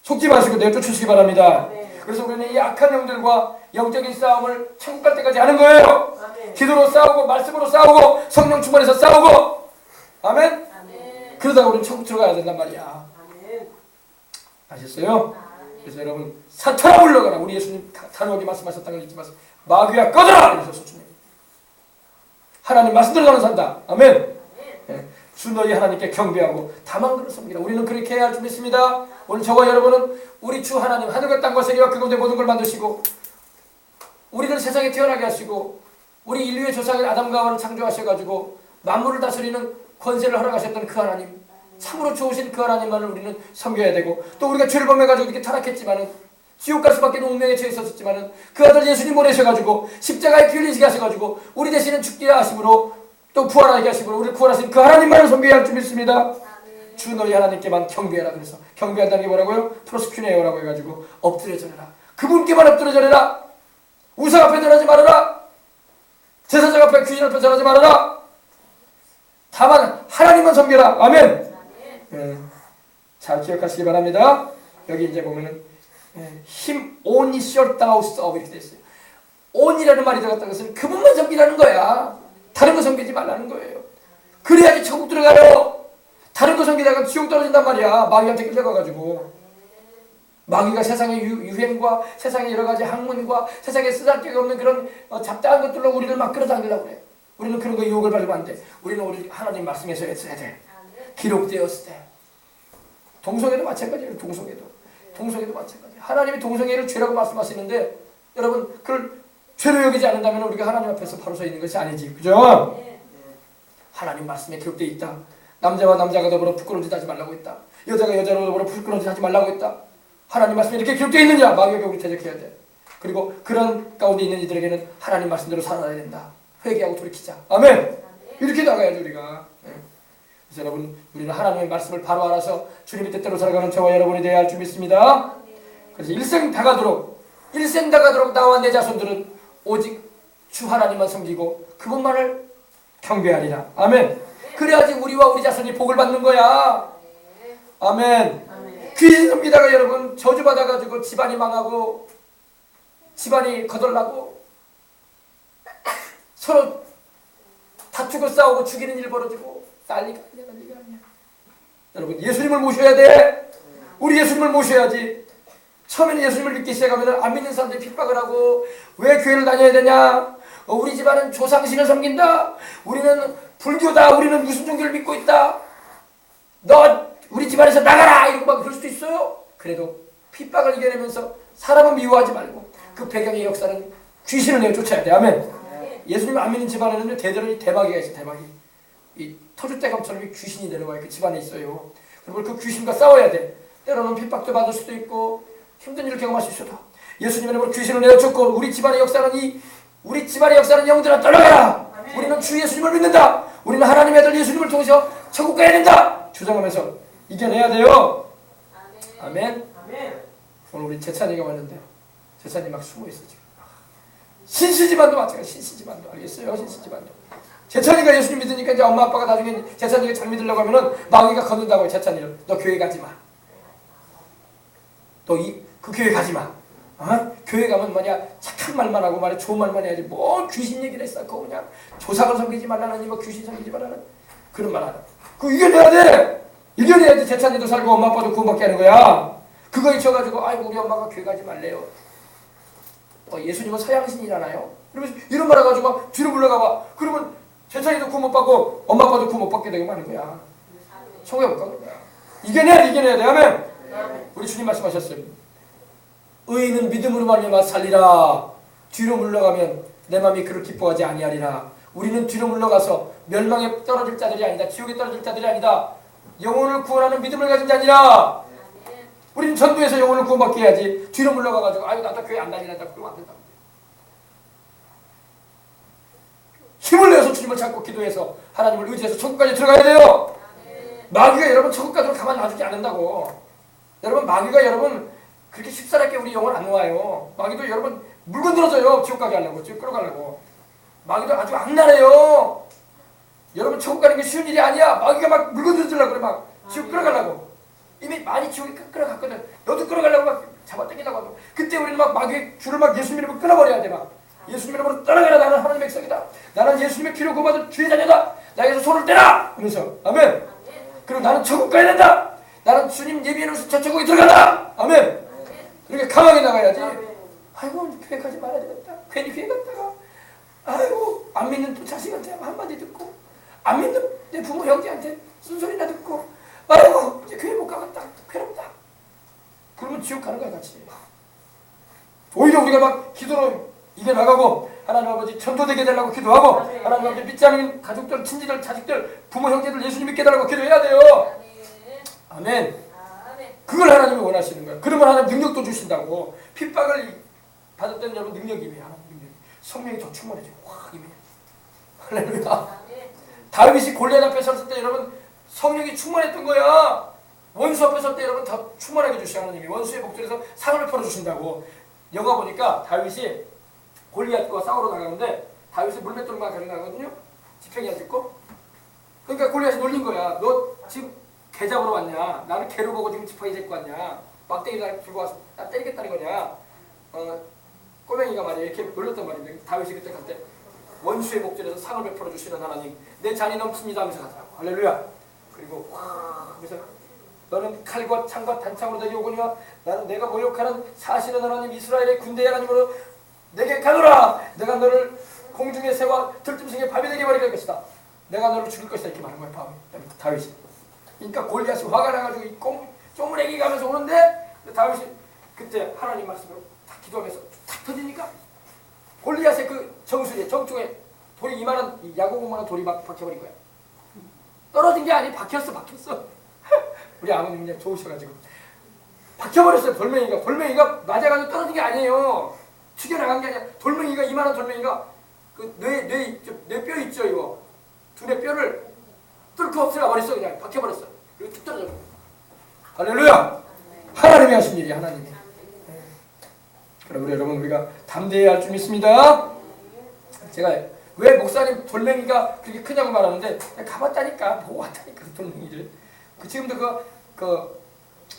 속지 마시고 내쫓으시기 바랍니다. 그래서 우리는 이 악한 영들과 영적인 싸움을 천국 갈 때까지 하는 거예요. 기도로 싸우고 말씀으로 싸우고 성령 충만해서 싸우고. 아멘. 그러다가 우리는 천국 들어가야 된단 말이야. 아셨어요? 그래서 여러분 사탄아 물러가라. 우리 예수님 단호하게 말씀하셨다는 걸 잊지 마세요. 마귀야 꺼져라! 이러셨어 주님. 하나님 말씀대로 나는 산다. 아멘. 네. 주 너희 하나님께 경배하고 다만 그를 섬기라. 우리는 그렇게 해야 할 줄 믿습니다. 오늘 저와 여러분은 우리 주 하나님 하늘과 땅과 세계와 그 가운데 모든 걸 만드시고 우리를 세상에 태어나게 하시고 우리 인류의 조상인 아담과 하와를 창조하셔가지고 만물을 다스리는 권세를 허락하셨던 그 하나님, 참으로 좋으신 그 하나님만을 우리는 섬겨야 되고, 또 우리가 죄를 범해가지고 이렇게 타락했지만은 지옥 갈 수밖에 없는 운명에 처해 있었지만은 그 아들 예수님 보내셔가지고 십자가에 피 흘리시게 하셔가지고 우리 대신은 죽게 하심으로 또 부활하게 하심으로 우리를 구원하신 그 하나님만을 섬겨야 할 줄 믿습니다. 주 너희 하나님께만 경배하라. 그래서 경배한다는 게 뭐라고요? 프로스큐네오라고 해가지고 엎드려 절해라. 그분께만 엎드려 절해라. 우상 앞에 절하지 말아라. 제사장 앞에 귀신 앞에 절하지 말아라. 다만 하나님만 섬겨라. 아멘. 잘 기억하시기 바랍니다. 여기 이제 보면은 힘 only shall thou serve 이렇게 돼 있어요. on이라는 말이 들어갔다는 것은 그분만 섬기라는 거야. 다른 거 섬기지 말라는 거예요. 그래야지 천국 들어가요. 다른 거 섬기다가 지옥 떨어진단 말이야. 마귀한테 끌려가가지고. 마귀가 세상의 유행과 세상의 여러 가지 학문과 세상에 쓰잘데기 없는 그런 잡다한 것들로 우리를 막 끌어당기려고 그래. 우리는 그런 거 유혹을 받으면 안 돼. 우리는 우리 하나님 말씀에서 했어야 돼. 기록되었을 때. 동성애도 마찬가지예요. 동성애도 마찬가지예요. 하나님이 동성애를 죄라고 말씀하시는데 여러분 그걸 죄로 여기지 않는다면 우리가 하나님 앞에서 바로 서 있는 것이 아니지. 그죠? 하나님 말씀에 기록되어 있다. 남자와 남자가 더불어 부끄러운 짓 하지 말라고 했다. 여자가 여자로 더불어 부끄러운 짓 하지 말라고 했다. 하나님 말씀에 이렇게 기록되어 있느냐? 마귀에게 우리 대적해야 돼. 그리고 그런 가운데 있는 이들에게는 하나님 말씀대로 살아야 된다. 회개하고 돌이키자. 아멘. 이렇게 나가야죠 우리가. 그래서 여러분 우리는 하나님의 말씀을 바로 알아서 주님의 뜻대로 살아가는 저와 여러분이 되어야 할 줄 믿습니다. 그래서 일생 다가도록 나와 내 자손들은 오직 주 하나님만 섬기고 그분만을 경배하리라. 아멘. 그래야지 우리와 우리 자손이 복을 받는 거야. 아멘. 귀신 섬기다가 여러분 저주받아가지고 집안이 망하고 집안이 거덜나고 서로 다투고 싸우고 죽이는 일 벌어지고 난리가 아니야. 여러분 예수님을 모셔야 돼. 우리 예수님을 모셔야지. 처음에는 예수님을 믿기 시작하면 안 믿는 사람들이 핍박을 하고 왜 교회를 다녀야 되냐. 우리 집안은 조상신을 섬긴다. 우리는 불교다. 우리는 무슨 종교를 믿고 있다. 너 우리 집안에서 나가라. 이러고 막 그럴 수도 있어요. 그래도 핍박을 이겨내면서 사람은 미워하지 말고 그 배경의 역사는 귀신을 내어 쫓아야 돼. 아멘. 예수님을 안 믿는 집안에는 대대로 대마귀가 있어. 대마귀. 이 터줏대감처럼 귀신이 내려와요. 그 집안에 있어요. 그리고 그 귀신과 싸워야 돼. 때로는 핍박도 받을 수도 있고 힘든 일을 경험할 수 있어도 예수님의 이름으로 귀신을 내어쫓고 우리 집안의 역사는 영들아 떠나가라. 우리는 주 예수님을 믿는다. 우리는 하나님의 아들 예수님을 통해서 천국 가야 된다. 주장하면서 이겨내야 돼요. 아멘. 오늘 우리 재찬이가 왔는데 재찬이 막 숨어있어 지금. 신시집안도 마찬가지. 신시집안도 알겠어요? 신시집안도. 재찬이가 예수님 믿으니까 이제 엄마 아빠가 나중에 재찬이가 잘 믿으려고 하면은 마귀가 건든다고 해. 재찬이를. 너 교회 가지 마. 너 그 교회 가지 마. 교회 가면 뭐냐 착한 말만 하고 말이야 좋은 말만 해야지. 뭐 귀신 얘기를 했어. 그거 그냥 조상을 섬기지 말라느니 뭐 귀신 섬기지 말라는 그런 말 하나. 그거 이겨내야 돼. 이겨내야 돼. 재찬이도 살고 엄마 아빠도 구원받게 하는 거야. 그거 잊혀가지고 아이고 우리 엄마가 교회 가지 말래요. 예수님은 서양신이잖아요. 그러면서 이런 말 해가지고 막 뒤로 물러가봐. 그러면 재찬이도 구원 못 받고 엄마 아빠도 구원 못 받게 되게 많은 거야. 천국에 못 가는 거야. 이겨내야 돼. 아멘. 우리 주님 말씀하셨어요. 의인은 믿음으로 말미암아 살리라. 뒤로 물러가면 내 마음이 그를 기뻐하지 아니하리라. 우리는 뒤로 물러가서 멸망에 떨어질 자들이 아니다. 지옥에 떨어질 자들이 아니다. 영혼을 구원하는 믿음을 가진 자니라. 우리는 전도해서 영혼을 구원받게 해야지. 뒤로 물러가가지고 아유 나도 교회 안 다니란다. 그러면 안 된다. 힘을 내서 주님을 찾고 기도해서 하나님을 의지해서 천국까지 들어가야 돼요. 마귀가 여러분 천국까지 가만 놔두지 않는다고. 여러분 마귀가 여러분 그렇게 쉽사랗게 우리 영혼 안 놓아요. 마귀도 여러분 물건 들어줘요. 지옥 가게 하려고. 지옥 끌어가려고. 마귀도 아주 악랄해요. 여러분 천국 가는 게 쉬운 일이 아니야. 마귀가 막 물건 들어주려고 그래. 막 지옥 끌어가려고. 이미 많이 지옥에 끌어갔거든. 너도 끌어가려고 막 잡아당기려고 하고. 그때 우리는 막 마귀의 줄을 막 예수님 이름으로 끊어버려야 돼. 막 예수님 이름으로 떠나가라. 나는 하나님의 백성이다. 나는 예수님의 피로 구원받은 주의 자녀다. 나에게서 손을 떼라. 하면서 아멘. 그리고 나는 천국 가야 된다. 나는 주님 예비해놓으신 저 천국에 들어간다. 아멘. 그렇게 강하게 나가야지. 아이고 교회 가지 말아야 되겠다. 괜히 교회 갔다가 아이고 안 믿는 또 자식한테 한마디 듣고 안 믿는 내 부모 형제한테 쓴소리나 듣고 아이고 이제 교회 못 가겠다. 괴롭다. 그러면 지옥 가는 거야 같이. 오히려 우리가 막 기도로 이겨나가고 하나님 아버지 전도되게 되려고 기도하고 하나님 아버지 믿지 않는 가족들, 친지들, 자식들, 부모 형제들 예수님 믿게 달라고 기도해야 돼요. 아멘. 그걸 하나님이 원하시는 거예요. 그러면 하나님 능력도 주신다고. 핍박을 받을 때는 여러분 능력이 임해요. 하나님 능력이. 성령이 더 충만해져요. 확 임해요. 할렐루야. 다윗이 골리앗 앞에 섰을 때 여러분 성령이 충만했던 거야. 원수 앞에 설 때 여러분 더 충만하게 주시요 하나님이. 원수의 목전에서 상을 풀어주신다고. 영화 보니까 다윗이 골리앗과 싸우러 나가는데 다윗이 물맷돌만 가져나가거든요. 지팡이가 짚고. 그러니까 골리앗이 놀린 거야. 너 지금 개 잡으러 왔냐? 나는 개로 보고 지금 지팡이 잡고 왔냐? 막대기를 들고 와서 나 때리겠다는 거냐? 꼬맹이가 말이야 이렇게 놀렸단 말인데 다윗이 그때 갈 때 원수의 목전에서 상을 베풀어 주시는 하나님 내 잔이 넘칩니다 하면서 가더라고. 할렐루야. 그리고 와 하면서 너는 칼과 창과 단창으로 내게 오거니와 나는 내가 모욕하는 사실은 하나님 이스라엘의 군대의 하나님으로 내게 가노라. 내가 너를 공중의 새와 들짐승의 밥이 되게 버릴 것이다. 내가 너를 죽일 것이다. 이렇게 말한 거야 다윗이. 그러니까 골리앗이 화가 나가지고 이 쪼무레기 가면서 오는데 다윗이 그때 하나님 말씀으로 딱 기도하면서 탁 터지니까 골리앗의 그 정수리에 정중에 돌이 이만한 야구공만한 돌이 막 박혀버린 거야. 떨어진 게 아니 박혔어. 우리 아버님 그냥 좋으셔가지고 박혀버렸어요. 돌멩이가 맞아가지고 떨어진 게 아니에요. 튀겨나간 게 아니야. 돌멩이가 이만한 돌멩이가 그 뇌뼈 있죠, 이거. 두뇌 뼈를 뚫고 없애라 버렸어. 그냥 박혀버렸어. 그리고 툭 떨어져. 할렐루야! 하나님이 하신 일이야, 하나님이. 그럼 우리 여러분, 우리가 담대해야 할 줄 믿습니다. 제가 왜 목사님 돌멩이가 그렇게 크냐고 말하는데, 가봤다니까, 보고 왔다니까, 그 돌멩이를. 지금도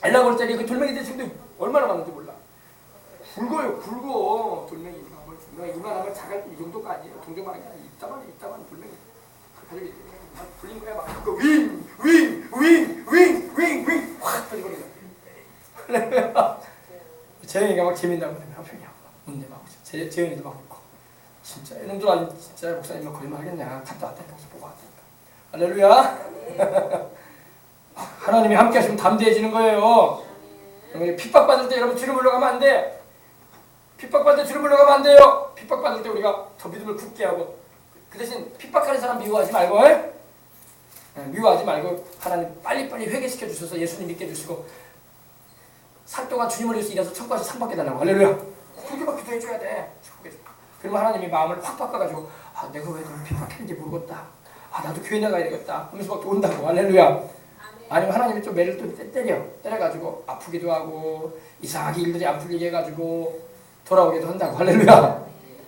엘라볼짜리 그 돌멩이들 지금도 얼마나 많은지 몰라. 굵어, 돌멩이가. 이만하면 작을 이 정도가 아니에요. 동정만 아니야. 이따만 돌멩이. 가지고 불린 거야, 막. 윙! 확 터지거든요. 재영이가 막 재밌다고 그러면 한편이야. 문제 막 오죠. 재영이도 막 웃고. 진짜 이놈들 아니 진짜 목사님은 거짓말하겠냐. 갔다 왔다니까. 보고 왔다니까. 할렐루야. 하나님이 함께 하시면 담대해지는 거예요. 핍박받을 때 여러분 뒤로 물러가면 안 돼. 핍박받을 때 뒤로 물러가면 안 돼요. 핍박받을 때 우리가 더 믿음을 굳게 하고 그 대신 핍박하는 사람 미워하지 말고 미워하지 말고 하나님 빨리빨리 회개시켜 주셔서 예수님 믿게 해주시고 살 동안 주님을 위해서 일해서 천국까지 상 받게 달라고. 할렐루야. 그렇게만 기도해줘야 돼. 그러면 하나님이 마음을 확 바꿔가지고 내가 왜 너를 핍박했는지 모르겠다. 나도 교회 나가야 되겠다 하면서 막 온다고. 할렐루야. 아니면 하나님이 좀 매를 또 때려가지고 아프기도 하고 이상하게 일들이 안 풀리게 해가지고 돌아오기도 한다고. 할렐루야.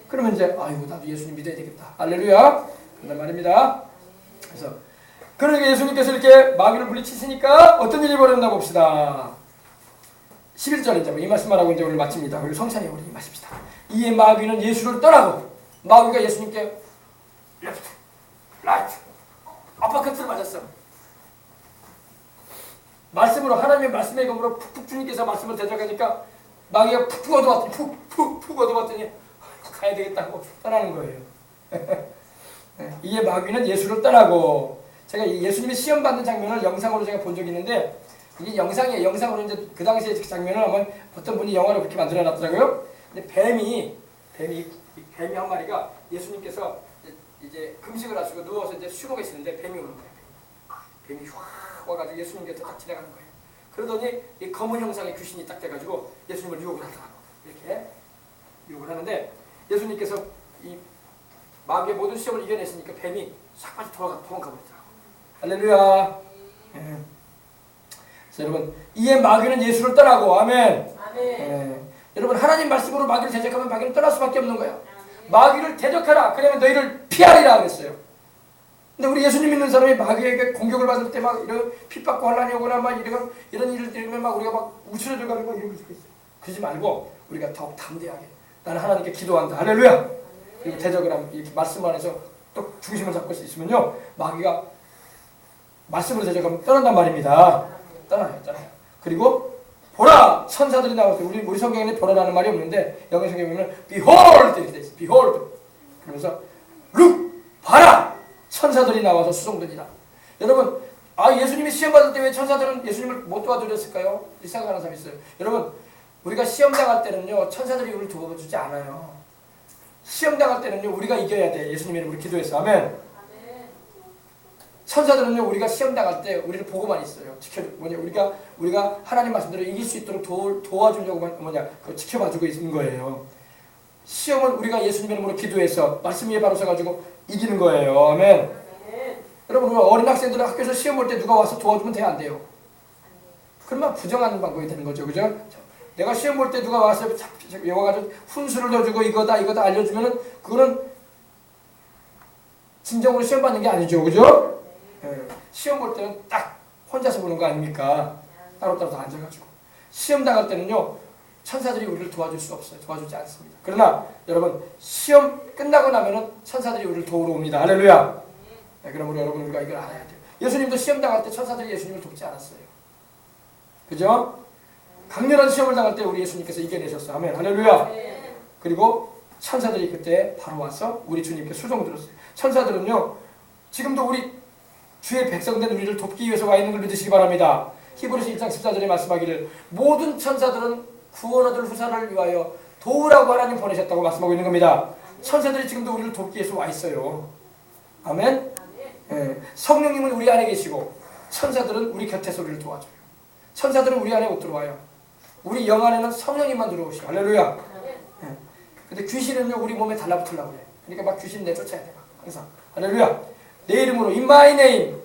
그러면 이제 나도 예수님 믿어야 되겠다. 할렐루야. 그런 말입니다. 그래서 그러니까 예수님께서 이렇게 마귀를 물리치시니까 어떤 일이 벌어졌나 봅시다. 11절 이제 이 말씀만 하고 이제 오늘 마칩니다. 우리 성찬에 우리 마십시다. 이에 마귀는 예수를 떠나고 마귀가 예수님께 레프트, 라이트, 아파크트를 맞았어. 말씀으로 하나님의 말씀의 검으로 푹푹 주님께서 말씀을 대적하니까 마귀가 푹푹 얻어봤더니 가야 되겠다고 떠나는 거예요. 이에 마귀는 예수를 떠나고 제가 예수님이 시험 받는 장면을 영상으로 제가 본 적이 있는데 이게 영상이에요. 영상으로 이제 그 당시의 장면을 한번 어떤 분이 영화로 그렇게 만들어 놨더라고요. 근데 뱀이 한 마리가 예수님께서 이제 금식을 하시고 누워서 이제 쉬고 계시는데 뱀이 오는 거예요. 뱀이 확 와가지고 예수님 곁에 딱 지나가는 거예요. 그러더니 이 검은 형상의 귀신이 딱 돼가지고 예수님을 유혹을 하더라고. 이렇게 유혹을 하는데 예수님께서 이 마귀의 모든 시험을 이겨냈으니까 뱀이 싹 빠져 도망가 버리더라고. 할렐루야. 그래서 여러분 이에 마귀는 예수를 떠나고 아멘. 여러분 하나님 말씀으로 마귀를 대적하면 마귀는 떠날 수밖에 없는 거예요. 마귀를 대적하라. 그러면 너희를 피하리라 그랬어요. 근데 우리 예수님 믿는 사람이 마귀에게 공격을 받을 때 막 이런 핍박과 혼란이 오거나 막 이런 일을 들으면 막 우리가 막 우쭐해져가지고 막 이러고 있어요. 그러지 말고 우리가 더욱 담대하게 나는 하나님께 기도한다. 할렐루야. 그리고 대적을 하면 이렇게 말씀 안에서 또 중심을 잡고 있으면요 마귀가 말씀으로 대적하면 떠난단 말입니다. 떠나요. 그리고 보라 천사들이 나올 때 우리 성경에는 보라라는 말이 없는데 영어 성경에 보면 behold 이렇게 돼 있어요. behold. 그러면서 look 봐라 천사들이 나와서 수송되니라. 여러분 예수님이 시험 받을 때 왜 천사들은 예수님을 못 도와드렸을까요? 이 생각하는 사람이 있어요. 여러분 우리가 시험 당할 때는요 천사들이 우리를 도와주지 않아요. 시험 당할 때는요 우리가 이겨야 돼. 예수님의 이름으로 기도해서 아멘. 천사들은요 우리가 시험 당할 때 우리를 보고만 있어요. 우리가 하나님 말씀대로 이길 수 있도록 도와주려고만 지켜봐주고 있는 거예요. 시험은 우리가 예수님의 이름으로 기도해서 말씀 위에 바로 서가지고 이기는 거예요. 아멘. 여러분 어린 학생들은 학교에서 시험 볼 때 누가 와서 도와주면 돼요? 안 돼요? 그러면 부정하는 방법이 되는 거죠. 그죠? 내가 시험 볼 때 누가 와서 와가지고 훈수를 넣어주고 이거다 알려주면은 그거는 진정으로 시험 받는 게 아니죠. 그죠? 시험 볼 때는 딱 혼자서 보는 거 아닙니까? 따로따로 다 앉아가지고. 시험 당할 때는요 천사들이 우리를 도와줄 수 없어요. 도와주지 않습니다. 그러나 여러분 시험 끝나고 나면은 천사들이 우리를 도우러 옵니다. 할렐루야. 그러므로 여러분 우리가 이걸 알아야 돼요. 예수님도 시험 당할 때 천사들이 예수님을 돕지 않았어요. 그죠? 강렬한 시험을 당할 때 우리 예수님께서 이겨내셨어요. 아멘. 할렐루야. 그리고 천사들이 그때 바로 와서 우리 주님께 수종 들었어요. 천사들은요 지금도 우리 주의 백성된 우리를 돕기 위해서 와 있는 걸 믿으시기 바랍니다. 히브리서 1장 14절에 말씀하기를 모든 천사들은 구원 얻을 후사를 위하여 도우라고 하나님 보내셨다고 말씀하고 있는 겁니다. 천사들이 지금도 우리를 돕기 위해서 와 있어요. 아멘. 성령님은 우리 안에 계시고 천사들은 우리 곁에서 우리를 도와줘요. 천사들은 우리 안에 못 들어와요. 우리 영 안에는 성령님만 들어오시고 할렐루야. 근데 귀신은요 우리 몸에 달라붙으려고 해요. 그러니까 막 귀신 내쫓아야 돼. 막 항상. 할렐루야. 내 이름으로 in my name,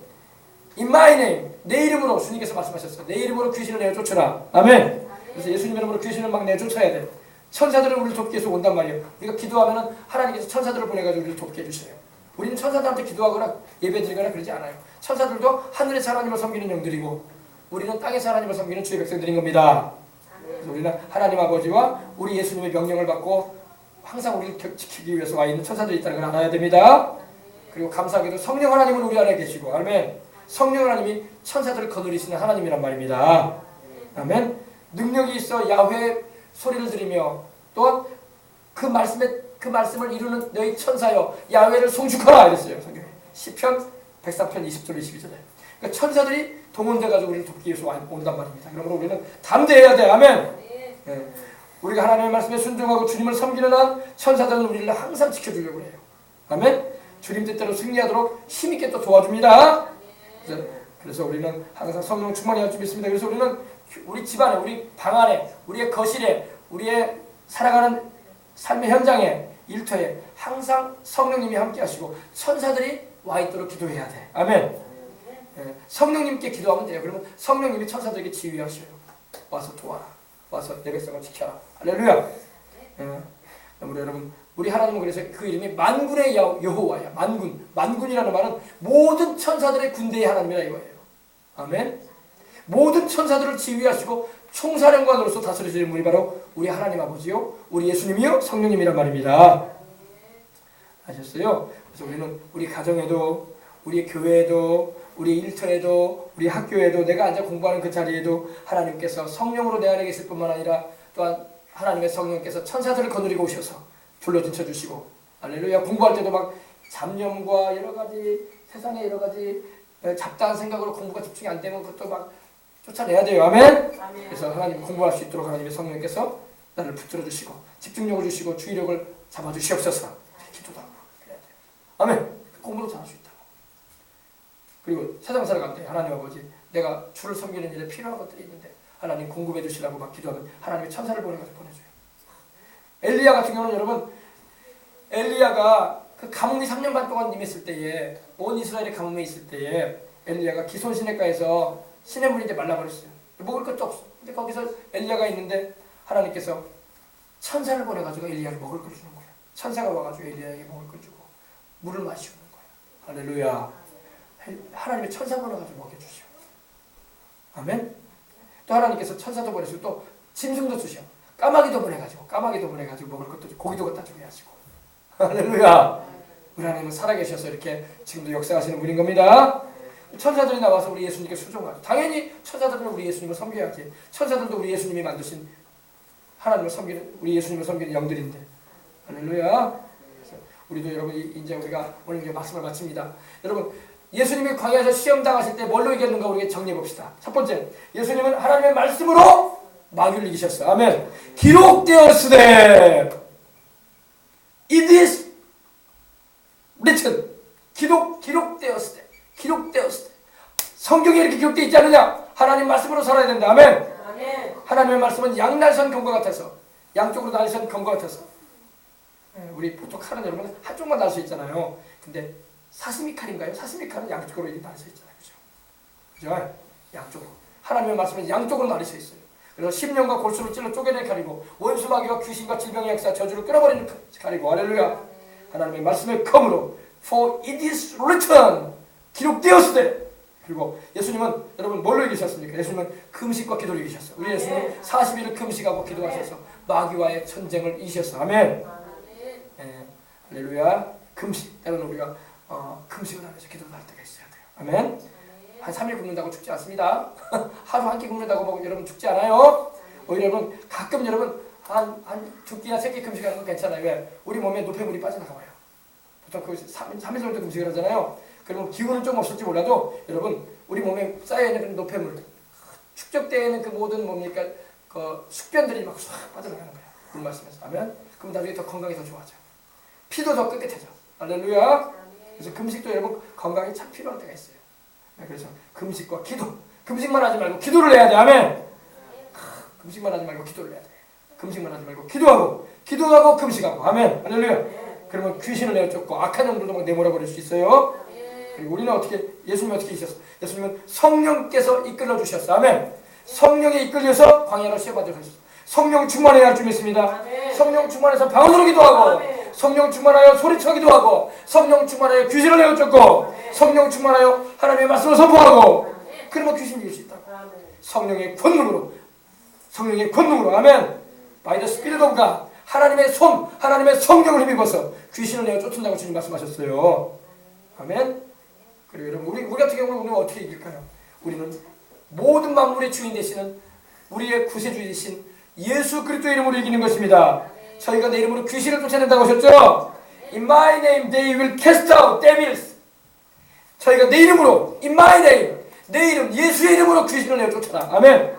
in my name. 내 이름으로 주님께서 말씀하셨어요. 내 이름으로 귀신을 내쫓으라. 아멘. 그래서 예수님 이름으로 귀신을 막 내쫓아야 돼. 천사들은 우리를 돕기 위해서 온단 말이에요. 우리가 기도하면은 하나님께서 천사들을 보내가지고 우리를 돕게 해주세요. 우리는 천사들한테 기도하거나 예배드리거나 그러지 않아요. 천사들도 하늘에서 하나님을 섬기는 영들이고 우리는 땅에서 하나님을 섬기는 주의 백성들인 겁니다. 그래서 우리는 하나님 아버지와 우리 예수님의 명령을 받고 항상 우리를 지키기 위해서 와 있는 천사들이 있다는 걸 알아야 됩니다. 그리고 감사하게도 성령 하나님은 우리 안에 계시고 아멘. 성령 하나님이 천사들을 거느리시는 하나님이란 말입니다. 아멘. 능력이 있어 야훼 소리를 들으며 또한 그 말씀을 이루는 너희 천사여 야훼를 송축하라 이랬어요. 성경에 시편 103편 20절 22절에. 그러니까 천사들이 동원돼가지고 우리를 돕기 위해서 온단 말입니다. 그러므로 우리는 담대해야 돼. 아멘. 네. 우리가 하나님의 말씀에 순종하고 주님을 섬기는 한 천사들은 우리를 항상 지켜주려고 해요. 아멘. 주님 뜻대로 승리하도록 힘있게 또 도와줍니다. 그래서 우리는 항상 성령 충만히 할 줄 믿습니다. 그래서 우리는 우리 집안에, 우리 방 안에, 우리의 거실에, 우리의 살아가는 삶의 현장에, 일터에 항상 성령님이 함께 하시고 천사들이 와 있도록 기도해야 돼. 아멘. 예, 성령님께 기도하면 돼요. 그러면 성령님이 천사들에게 지휘하셔요. 와서 도와라. 와서 내 백성을 지켜라. 할렐루야. 예, 여러분, 우리 하나님은 그래서 그 이름이 만군의 여호와야. 만군. 만군이라는 말은 모든 천사들의 군대의 하나님이라 이거예요. 아멘. 모든 천사들을 지휘하시고 총사령관으로서 다스리시는 분이 바로 우리 하나님 아버지요, 우리 예수님이요, 성령님이란 말입니다. 아셨어요? 그래서 우리는 우리 가정에도, 우리 교회에도, 우리 일터에도, 우리 학교에도, 내가 앉아 공부하는 그 자리에도 하나님께서 성령으로 내 안에 계실 뿐만 아니라 또한 하나님의 성령께서 천사들을 거느리고 오셔서 불러진쳐 주시고, 할렐루야. 공부할 때도 막 잡념과 여러 가지 세상의 여러 가지 잡다한 생각으로 공부가 집중이 안 되면 그것도 막 쫓아내야 돼요. 아멘. 아멘. 그래서 하나님 공부할 수 있도록 하나님의 성령께서 나를 붙들어 주시고 집중력을 주시고 주의력을 잡아 주시옵소서. 기도도 하고 그래야 돼요. 아멘. 공부도 잘할 수 있다고. 그리고 세상 살아갈 때 하나님 아버지 내가 주를 섬기는 일에 필요한 것들이 있는데 하나님 공급해 주시라고 막 기도하면 하나님의 천사를 보내가지고 보내줘요. 엘리야 같은 경우는 여러분, 엘리야가 그 가뭄이 3년 반 동안 임했을 때에, 온 이스라엘이 가뭄에 있을 때에 엘리야가 기손 시내가에서 시냇물이 이제 말라버렸어요. 먹을 것도 없어. 근데 거기서 엘리야가 있는데 하나님께서 천사를 보내가지고 엘리야를 먹을 걸 주는 거예요. 천사가 와가지고 엘리야에게 먹을 걸 주고 물을 마시는 거예요. 할렐루야. 하나님의 천사 보내가지고 먹여주시오. 아멘. 또 하나님께서 천사도 보내시고 또 짐승도 주시오. 까마귀도 보내가지고 먹을 것도 주고 고기도 갖다 주게 하시고. 할렐루야. 우리 하나님은 살아계셔서 이렇게 지금도 역사하시는 분인 겁니다. 천사들이 나와서 우리 예수님께 수종하죠. 당연히 천사들은 우리 예수님을 섬겨야지. 천사들도 우리 예수님이 만드신 하나님을 섬기는, 우리 예수님을 섬기는 영들인데. 할렐루야. 그래서 우리도 여러분 이제 우리가 오늘 이제 말씀을 마칩니다. 여러분 예수님이 광야에서 시험 당하실 때 뭘로 이겼는가 우리 정리해 봅시다. 첫 번째, 예수님은 하나님의 말씀으로 마귀를 이기셨어요. 아멘. 기록되었으되 it is written. 기록되었을 때. 성경에 이렇게 기록되어 있지 않느냐? 하나님 말씀으로 살아야 된다. 아멘. 아멘. 하나님의 말씀은 양날선 검과 같아서, 양쪽으로 날선 검과 같아서. 우리 보통 칼은 여러분 한쪽만 날 수 있잖아요. 근데 사스미 칼인가요? 사스미 칼은 양쪽으로 이렇게 날 수 있잖아요. 그죠? 양쪽으로. 하나님의 말씀은 양쪽으로 날릴 수 있어요. 그래서 심령과 골수를 찔러 쪼개낼 칼이고 원수 마귀와 귀신과 질병의 역사 저주를 끊어버리는 칼이고. 할렐루야. 하나님의 말씀의 검으로 For it is written. 기록되었을 때. 그리고 예수님은 여러분 뭘로 이기셨습니까? 예수님은 금식과 기도를 이기셨어요. 우리 예수님은 40일을 금식하고 기도하셔서 마귀와의 전쟁을 이기셨어요. 아멘. 네. 할렐루야. 금식. 때로는 우리가 금식을 하면서 기도를 할 때가 있어야 돼요. 아멘. 한 3일 굶는다고 죽지 않습니다. 하루 한 끼 굶는다고 뭐 여러분 죽지 않아요. 오히려 여러분 가끔 여러분 한 두 끼나 세 끼 금식하는 건 괜찮아요. 왜? 우리 몸에 노폐물이 빠져나가요. 보통 그 3일 정도 금식을 하잖아요. 그러면 기운은 좀 없을지 몰라도 여러분 우리 몸에 쌓여있는 그 노폐물, 축적되어 있는 그 모든 뭡니까 그 숙변들이 막 싹 빠져나가는 거예요. 물 말씀에서 하면 그럼 나중에 더 건강이 더 좋아져. 피도 더 깨끗해져. 할렐루야. 그래서 금식도 여러분 건강이 참 필요할 때가 있어요. 그래서 금식과 기도, 금식만 하지 말고 기도를 해야 돼. 아멘. 금식만 하지 말고 기도를 해야 돼. 금식만 하지 말고 기도하고 금식하고. 아멘. 할렐루야. 그러면 귀신을 내쫓고 악한 영들도 막 내몰아 버릴 수 있어요. 그리고 우리는 어떻게, 예수님이 어떻게 있었어? 예수님은 성령께서 이끌어 주셨어. 아멘. 성령에 이끌려서 광야로 시험받으러 가셨어. 성령 충만해야 할 줄 믿습니다. 성령 충만해서 방언으로 기도하고, 성령 충만하여 소리쳐 기도하고, 성령 충만하여 귀신을 내쫓고, 성령 충만하여 하나님의 말씀을 선포하고, 그러면 귀신 이길 수 있다고. 성령의 권능으로, 성령의 권능으로. 아멘. By the Spirit of God. 하나님의 손, 하나님의 성령을 힘입어서 귀신을 내어 쫓는다고 주님 말씀하셨어요. 아멘. 그리고 여러분, 우리 같은 경우는 우리는 어떻게 이길까요? 우리는 모든 만물의 주인 되시는 우리의 구세주 되신 예수 그리스도의 이름으로 이기는 것입니다. 저희가 내 이름으로 귀신을 쫓아낸다고 하셨죠? In my name they will cast out devils. 저희가 내 이름으로, in my name, 내 이름, 예수의 이름으로 귀신을 내어 쫓아라. 아멘.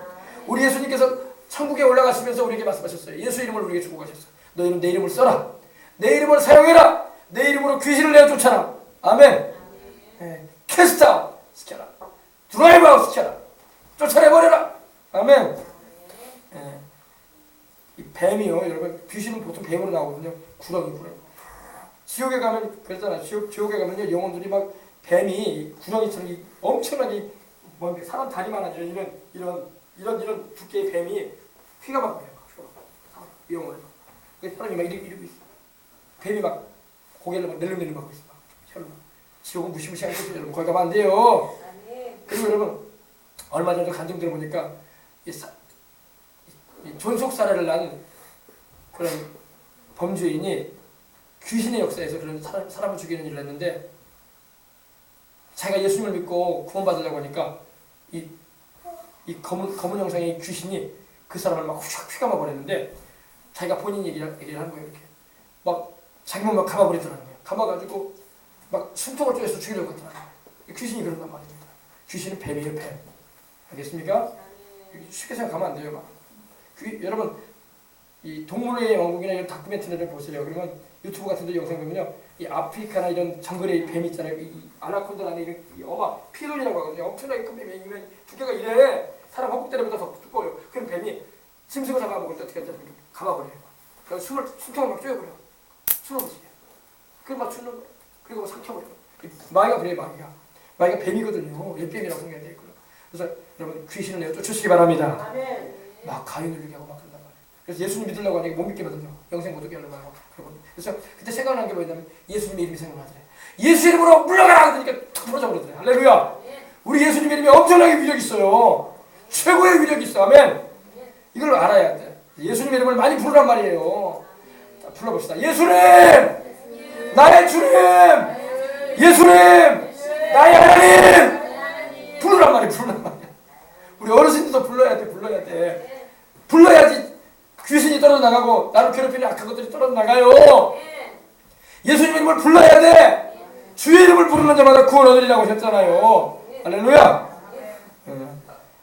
우리 예수님께서 천국에 올라가시면서 우리에게 말씀하셨어요. 예수 이름을 우리에게 주고 가셨어요. 너희는 내 이름을 써라. 내 이름을 사용해라. 내 이름으로 귀신을 내어 쫓아라. 아멘. 캐스트 아웃 시켜라. 드라이브 아웃 시켜라. 쫓아내버려라. 아멘. 이 뱀이요, 여러분, 귀신은 보통 뱀으로 나오거든요. 구렁이. 지옥에 가면 그랬잖아. 지옥에 가면요, 영혼들이 막 뱀이 구렁이처럼 엄청나게 사람 다리만 하죠. 이런 두께의 뱀이 휘가 막 보여요. 영혼을. 사람이 막 이러고 있어. 뱀이 막 고개를 막 ner름ner름 하고 있어. 혀를 막. 지옥은 무시무시한 곳이죠. 여러분, 거기 가면 안 돼요. 그리고 여러분, 얼마 전에 간증 들어보니까 이 존속 살해를 난 그런 범죄인이 귀신의 역사에서 그런 사람을 죽이는 일을 했는데, 자기가 예수님을 믿고 구원받으려고 하니까 이 검은 형상의 귀신이 그 사람을 막 휘감아 버렸는데, 자기가 본인 얘기를 한 거예요. 이렇게 막 자기 몸 막 감아버리더라는 거예요. 감아가지고 막 숨통을 쪼여서 죽이려고 하더라는 거예요. 귀신이 그런단 말입니다. 귀신은 뱀이에요, 뱀. 알겠습니까? 쉽게 생각하면 안 돼요. 여러분, 이 동물의 왕국이나 이런 다큐멘터리를 보세요. 그러면 유튜브 같은 데 영상 보면요, 이 아프리카나 이런 정글의 뱀 있잖아요. 이 아나콘다 안에 이런 피돈이라고 하거든요. 엄청나게 큰 뱀이 이면 두께가 이래. 사람 허벅 때리보다 더 두꺼워요. 그럼 뱀이 짐승을 잡아먹을 때 어떻게 하죠? 감아버려요. 그래서 숨통을 막 쪼여버려. 숨을 못 쉬게. 그걸 막 죽는 거예요. 그리고 삼켜버려요. 마귀가 그래요, 마귀가 뱀이거든요. 옛뱀이라고 생각해야 돼요. 그래서 여러분, 귀신을 내어 쫓으시기 바랍니다. 아멘. 막 가위 눌리게 하고 막 그런단 말이에요. 그래서 예수님 믿으려고 하니까 못 믿게거든요. 영생 못 얻게 하려고 하고. 그래서 그때 생각난 게 뭐냐면 예수님의 이름이 생각나더래. 예수 이름으로 물러가라! 그러니까 탁 부러져 버리더래. 할렐루야! 우리 예수님 이름이 엄청나게 위력이 있어요. 최고의 위력이 있어. 아멘! 이걸 알아야 돼. 예수님 이름을 많이 부르란 말이에요. 자, 불러봅시다. 예수님! 나의 주님! 예수님! 나의 하나님! 부르란 말이야. 우리 어르신들도 불러야 돼. 불러야지 귀신이 떨어져 나가고 나를 괴롭히는 악한 것들이 떨어져 나가요. 예수님 이름을 불러야 돼. 주의 이름을 부르는 자마다 구원 얻으리라고 하셨잖아요. 할렐루야. 그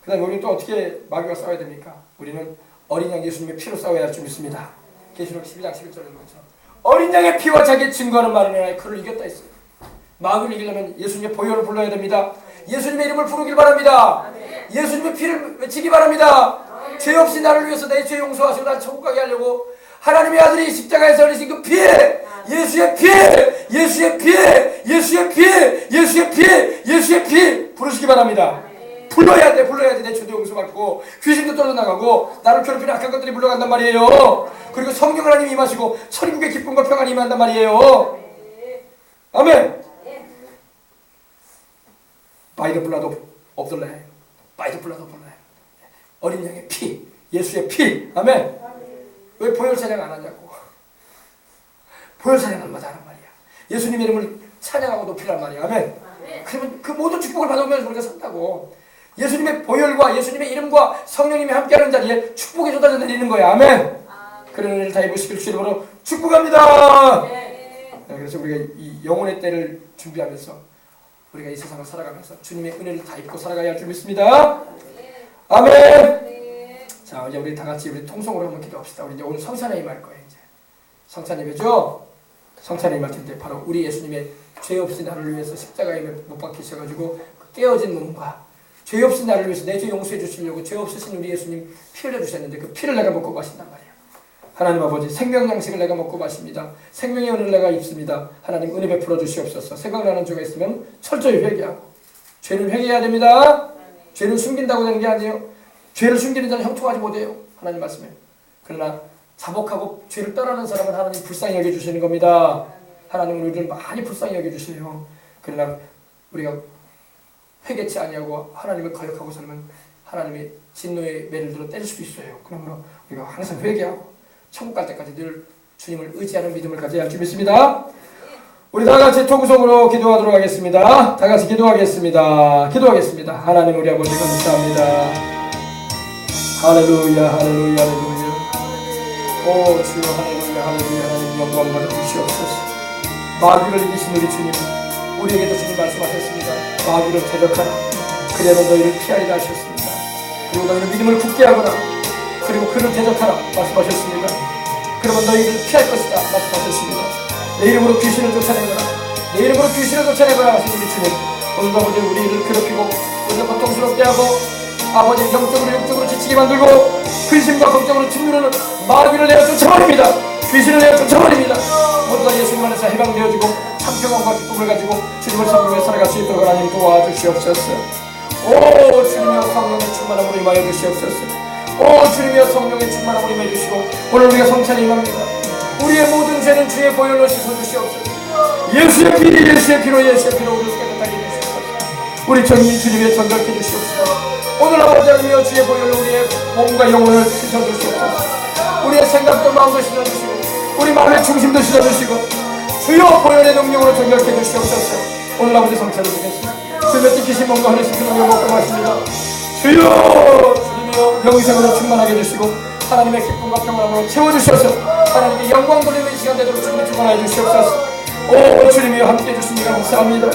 다음에 우리는 또 어떻게 마귀와 싸워야 됩니까? 우리는 어린 양 예수님의 피로 싸워야 할 줄 믿습니다. 계시록 12장 11절에 것처럼 어린 양의 피와 자기의 증거하는 말을 하여 그를 이겼다 했어요. 마귀를 이기려면 예수님의 보혈을 불러야 됩니다. 예수님의 이름을 부르길 바랍니다. 예수님의 피를 외치기 바랍니다. 죄 없이 나를 위해서 내 죄 용서하시고 날 천국 가게 하려고 하나님의 아들이 십자가에서 흘리신 그 피, 예수의 피, 예수의 피, 예수의 피, 예수의 피, 예수의 피 부르시기 바랍니다. 불러야 돼. 내 죄도 용서받고 귀신도 떨어져나가고 나를 괴롭히는 악한 것들이 물러간단 말이에요. 그리고 성령 하나님이 임하시고 천국의 기쁨과 평안이 임한단 말이에요. 아멘. By the blood of the Lamb. By the blood of the Lamb. 어린 양의 피, 예수의 피. 아멘. 왜 보혈 찬양 안 하냐고. 보혈 찬양 날마다 하란 말이야. 예수님의 이름을 찬양하고 높이란 말이야. 아멘. 그러면 그 모든 축복을 받아오면서 우리가 산다고. 예수님의 보혈과 예수님의 이름과 성령님이 함께하는 자리에 축복이 쏟아져 내리는 거야. 아멘. 그런 은혜를 다 입으시길 주 이름으로 축복합니다. 그래서 우리가 이 영혼의 때를 준비하면서 우리가 이 세상을 살아가면서 주님의 은혜를 다 입고 살아가야 할 줄 믿습니다. 아멘. 자, 이제 우리 다 같이 우리 통성으로 한번 기도합시다. 우리 이제 오늘 성찬에 임할 거예요. 이제 성찬 예배죠. 성찬에 임할 텐데 바로 우리 예수님의 죄 없이 나를 위해서 십자가에 못 박히셔가지고 깨어진 몸과 죄 없이 나를 위해서 내 죄 용서해 주시려고 죄 없으신 우리 예수님 피 흘려 주셨는데 그 피를 내가 먹고 마신단 말이에요. 하나님 아버지, 생명 양식을 내가 먹고 마십니다. 생명의 은혜를 내가 입습니다. 하나님 은혜 베풀어 주시옵소서. 생각나는 죄가 있으면 철저히 회개하고, 죄는 회개해야 됩니다. 죄는 숨긴다고 되는 게 아니에요. 죄를 숨기는 자는 형통하지 못해요. 하나님 말씀에. 그러나 자복하고 죄를 떠나는 사람은 하나님 불쌍히 여겨주시는 겁니다. 하나님은 우리를 많이 불쌍히 여겨주시네요. 그러나 우리가 회개치 아니하고 하나님을 거역하고 살면 하나님이 진노의 매를 들어 때릴 수도 있어요. 그러므로 우리가 항상 회개하고 천국 갈 때까지 늘 주님을 의지하는 믿음을 가져야 할 줄 믿습니다. 우리 다 같이 통성으로 기도하도록 하겠습니다. 다 같이 기도하겠습니다. 기도하겠습니다. 하나님 우리 아버지 감사합니다. 할렐루야, 할렐루야, 할렐루야. 오 주여, 할렐루야, 할렐루야. 하나님 영광 받아 주시옵소서. 마귀를 이기신 우리 주님, 우리에게도 주님 말씀하셨습니다. 마귀를 대적하라. 그래야 너희를 피하리라 하셨습니다. 그리고 너희는 믿음을 굳게 하거라. 그리고 그를 대적하라 말씀하셨습니다. 그러면 너희를 피할 것이다 말씀하셨습니다. 내 이름으로 귀신을 쫓아내거라. 내 이름으로 귀신을 쫓아내거라 하신 우리 주님, 오늘도 아버지 우리를 괴롭히고 우리를 고통스럽게 하고 아버지 영적으로 육적으로 지치게 만들고 근심과 걱정으로 짓누르는 마귀를 내어 쫓아버립니다. 귀신을 내어 쫓아버립니다. 모두 다 예수님 안에서 해방되어지고 참평함과 기쁨을 가지고 주님을 섬기며 살아갈 수 있도록 하나님 도와주시옵소서. 오 주님이여 성령의 충만함으로 임하여 주시옵소서. 오 주님이여 성령의 충만함으로 임하여 주시고 오늘 우리가 성찬에 임합니다. 우리의 모든 죄는 주의 보혈로 씻어주시옵소서. 예수의 피로 우리를 깨끗하게 해주시옵소서. 우리 주님의 전결해 주시옵소서. 오늘 아버지 하나님이여 주의 보혈로 우리의 몸과 영혼을 씻어주시옵소서. 우리의 생각도 마음도 씻어주시고 우리 마음의 중심도 씻어주시고 주여 보혈의 능력으로 전결해 주시옵소서. 오늘 아버지 성찬을 드리겠습니다. 주님의 찢기신 몸과 흐르신 그 능력 먹고 마십니다. 주여 주님이여 영생으로 충만하게 해주시고 하나님의 기쁨과 평안으로 채워주셔서 하나님께 영광 돌리는 이 시간 되도록 주님의 충만하게 주시옵소서. 오 주님이여 함께 해주시니 감사합니다.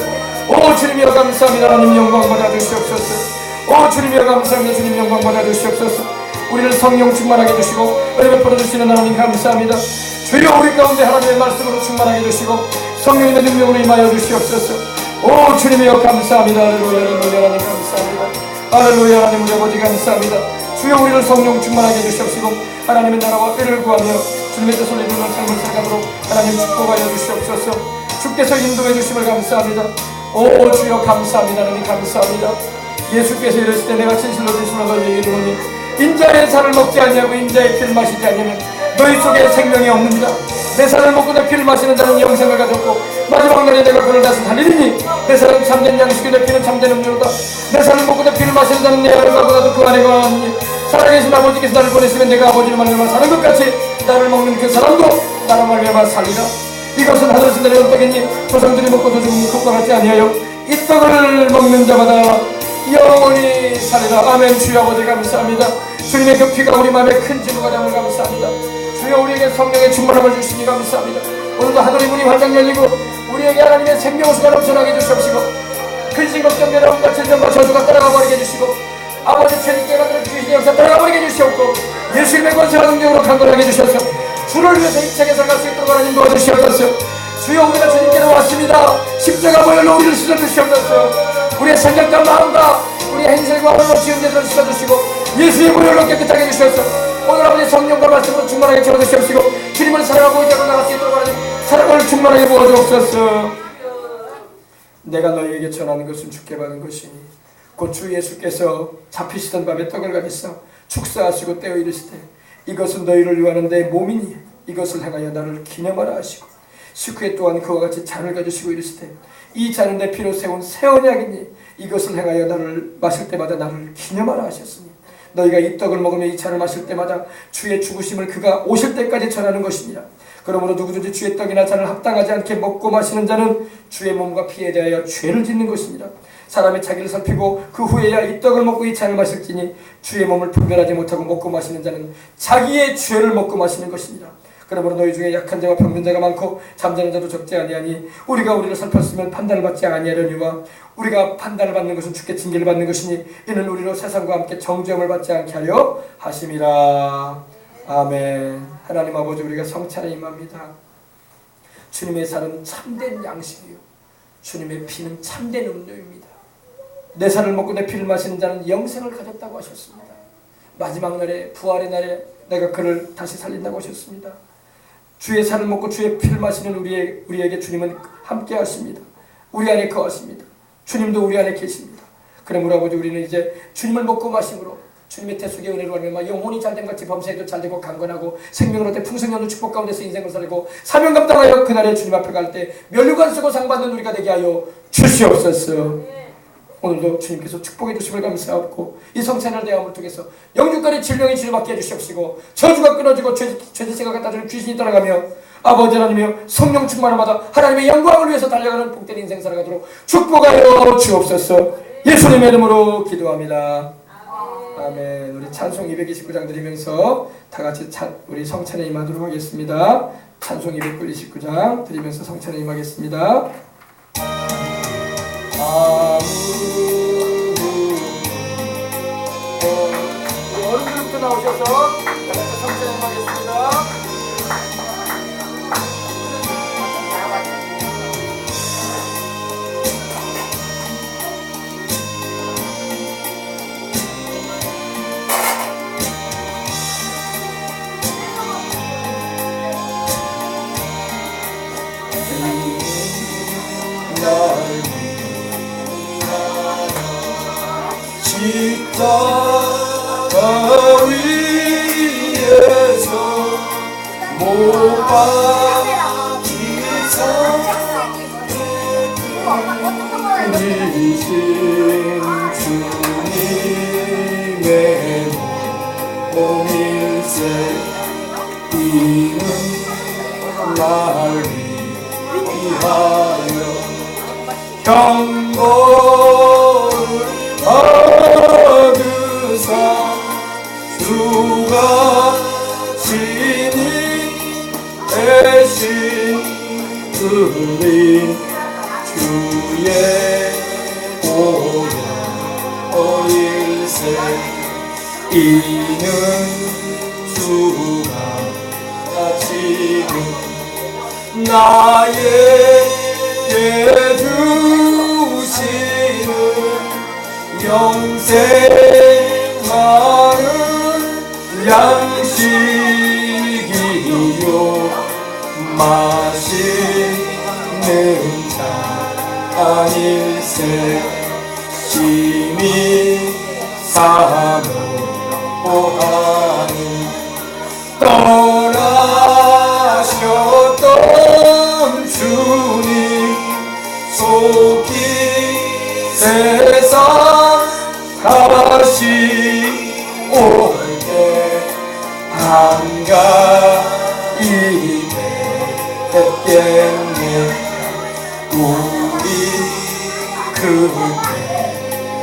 오 주님이여 감사합니다. 하나님 영광 받아주시옵소서. 오 주님이여 감사합니다. 주님 영광 받아주시옵소서. 우리를 성령 충만하게 해주시고 은혜 베풀어 주시는 하나님 감사합니다. 주여 우리 가운데 하나님의 말씀으로 충만하게 해주시고 성령의 능력으로 임하여 주시옵소서. 오 주님이여 감사합니다. 할렐루야, 할렐루야. 하나님 감사합니다. 할렐루야. 하나님 우리 아버지 감사합니다. 주여 우리를 성령 충만하게 해주시옵시고 하나님의 나라와 의를 구하며 주님의 뜻을 이루는 삶을 살아가도록 하나님 축복하여 주시옵소서. 주께서 인도해 주심을 감사합니다. 오 주여 감사합니다. 하나님 감사합니다. 예수께서 이르실 때 내가 진실로 진실로 너희에게 이르노니 인자의 살을 먹지 아니하고 인자의 피를 마시지 않으면 너희 속에 생명이 없느니라. 내 살을 먹고 내 피를 마시는 자는 영생을 가졌고 마지막 날에 내가 그를 다시 살리리니 내 살은 참된 양식이요 내 피는 참된 음료로다. 내 살을 먹고 내 피를 마시는 자는 내 안을 가고 나도 그 안에 거하느니 살아계신 아버지께서 나를 보내시면 내가 아버지를 말미암아 사는 것 같이 나를 먹는 그 사람도 나를 말미암아 살리라. 이것은 하늘에서 내려온 떡이니 조상들이 먹고도 죽은 것과 같지 아니하여 이 떡을 먹는 자마다 영원히 살리라. 아멘. 주여 아버지 감사합니다. 주님의 그 피가 우리 마음에 큰 진노가 dam을 감사합니다. 주여 우리에게 성령의 충만함을 주시니 감사합니다. 오늘도 하늘의 문이 활짝 열리고 우리에게 하나님의 생명수가 넘쳐나게 해주시옵시고 근심 걱정 괴로움과 질병과 저주가 따라가 버리게 해주시고 아버지 죄짓게 만드는 귀신의 역사 따라가 버리게 해주시옵고 예수님의 권세와 능력으로 강건하게 해주셔서 주를 위해서 이 책에 살아갈 수 있도록 하나님 도와주시옵소서. 주여 우리가 주님께로 왔습니다. 십자가 보혈로 우리를 씻어주시옵소서. 우리의 생각과 마음과 우리의 행실과 홀로 지은 죄들을 씻어주시고 예수의 보혈로 깨끗하게 해주셔서 오늘 아버지 성령과 말씀으로 충만하게 채워주시옵시고 주님을 사랑하고 이대로 나갈 수 있도록 하나님 사랑을 충만하게 부어주옵소서. 내가 너희에게 전하는 것은 주께 받은 것이니 곧 주 예수께서 잡히시던 밤에 떡을 가지사 축사하시고 떼어 이르시되 이것은 너희를 위하는 내 몸이니 이것을 행하여 나를 기념하라 하시고 식후에 또한 그와 같이 잔을 가지시고 이르시되 이 잔은 내 피로 세운 새 언약이니 이것을 행하여 나를 마실 때마다 나를 기념하라 하셨으니 너희가 이 떡을 먹으며 이 잔을 마실 때마다 주의 죽으심을 그가 오실 때까지 전하는 것이니라. 그러므로 누구든지 주의 떡이나 잔을 합당하지 않게 먹고 마시는 자는 주의 몸과 피에 대하여 죄를 짓는 것이니라. 사람이 자기를 살피고 그 후에야 이 떡을 먹고 이 잔을 마실지니 주의 몸을 분별하지 못하고 먹고 마시는 자는 자기의 죄를 먹고 마시는 것이니라. 그러므로 너희 중에 약한 자와 병든 자가 많고 잠자는 자도 적지 아니하니 우리가 우리를 살폈으면 판단을 받지 아니하려니와 우리가 판단을 받는 것은 주께 징계를 받는 것이니 이는 우리로 세상과 함께 정죄함을 받지 않게 하려 하심이라. 아멘. 하나님 아버지 우리가 성찬에 임합니다. 주님의 살은 참된 양식이요 주님의 피는 참된 음료입니다. 내 살을 먹고 내 피를 마시는 자는 영생을 가졌다고 하셨습니다. 마지막 날에 부활의 날에 내가 그를 다시 살린다고 하셨습니다. 주의 살을 먹고 주의 피를 마시는 우리에게 주님은 함께 하십니다. 우리 안에 거하십니다. 주님도 우리 안에 계십니다. 그러므로 아버지 우리는 이제 주님을 먹고 마심으로 주님의 태수의 은혜로 말미암아 영혼이 잘된 같이 범사에도 잘되고 강건하고 생명으로 때 풍성한 축복 가운데서 인생을 살고 사명 감당하여 그날에 주님 앞에 갈 때 면류관 쓰고 상 받는 우리가 되게 하여 주시옵소서. 오늘도 주님께서 축복해 주심을 감사하고 이 성찬을 대함을 통해서 영육간의 질병이 치료받게 해주시옵시고 저주가 끊어지고 죄지세가 갖다 주는 귀신이 따라가며 아버지 하나님이여 성령 충만함마다 하나님의 영광을 위해서 달려가는 복된 인생 살아가도록 축복하여 주옵소서. 예수님의 이름으로 기도합니다. 아멘. 우리 찬송 229장 드리면서 다같이 우리 성찬에 임하도록 하겠습니다. 찬송 229장 드리면서 성찬에 임하겠습니다. 어른들부터 나오셔서 다같이 성찬에 임하겠습니다. 십자가 위에서 못 박히사 이신 주님의 몸일세 이는 날 위하여 경고를 받으사 주가 친히 대신 그리 주의 오염일세 이는 주가 지금 나에게 주시는 영생하는 양식이요 맛있는 자 아닐세 심히 사모하는 떠나셨던 주님 속히 세상 다시 올때 한가히 뵙겠네 우리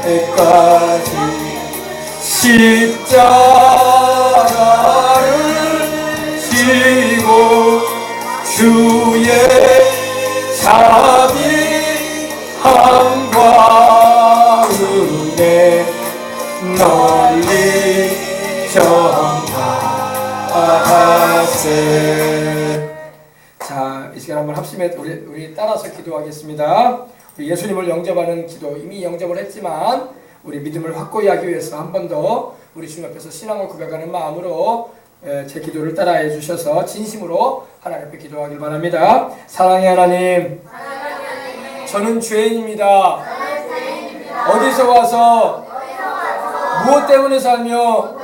그때까지 십자가를 지고 주의 자비함과 은혜 널리 전하세. 자, 이 시간 한번 합심해 우리 따라서 기도하겠습니다. 우리 예수님을 영접하는 기도 이미 영접을 했지만 우리 믿음을 확고히 하기 위해서 한 번 더 우리 주님 앞에서 신앙을 고백하는 마음으로 제 기도를 따라해 주셔서 진심으로 하나님 앞에 기도하길 바랍니다. 사랑의 하나님, 저는 죄인입니다. 어디서 와서 무엇 때문에 살며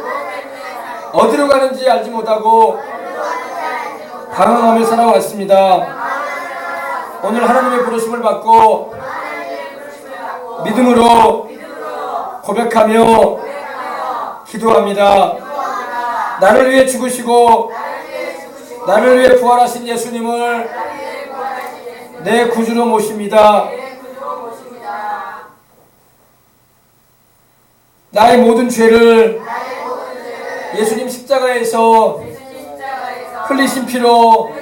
어디로 가는지 알지 못하고 방황하며 살아왔습니다. 오늘 하나님의 부르심을 받고 믿음으로 고백하며 기도합니다. 나를 위해 죽으시고 나를 위해 부활하신 예수님을 내 구주로 모십니다. 나의 모든 죄를 예수님 십자가에서 흘리신 피로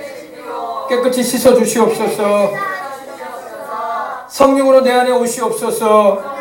깨끗이 씻어 주시옵소서. 성령으로 내 안에 오시옵소서.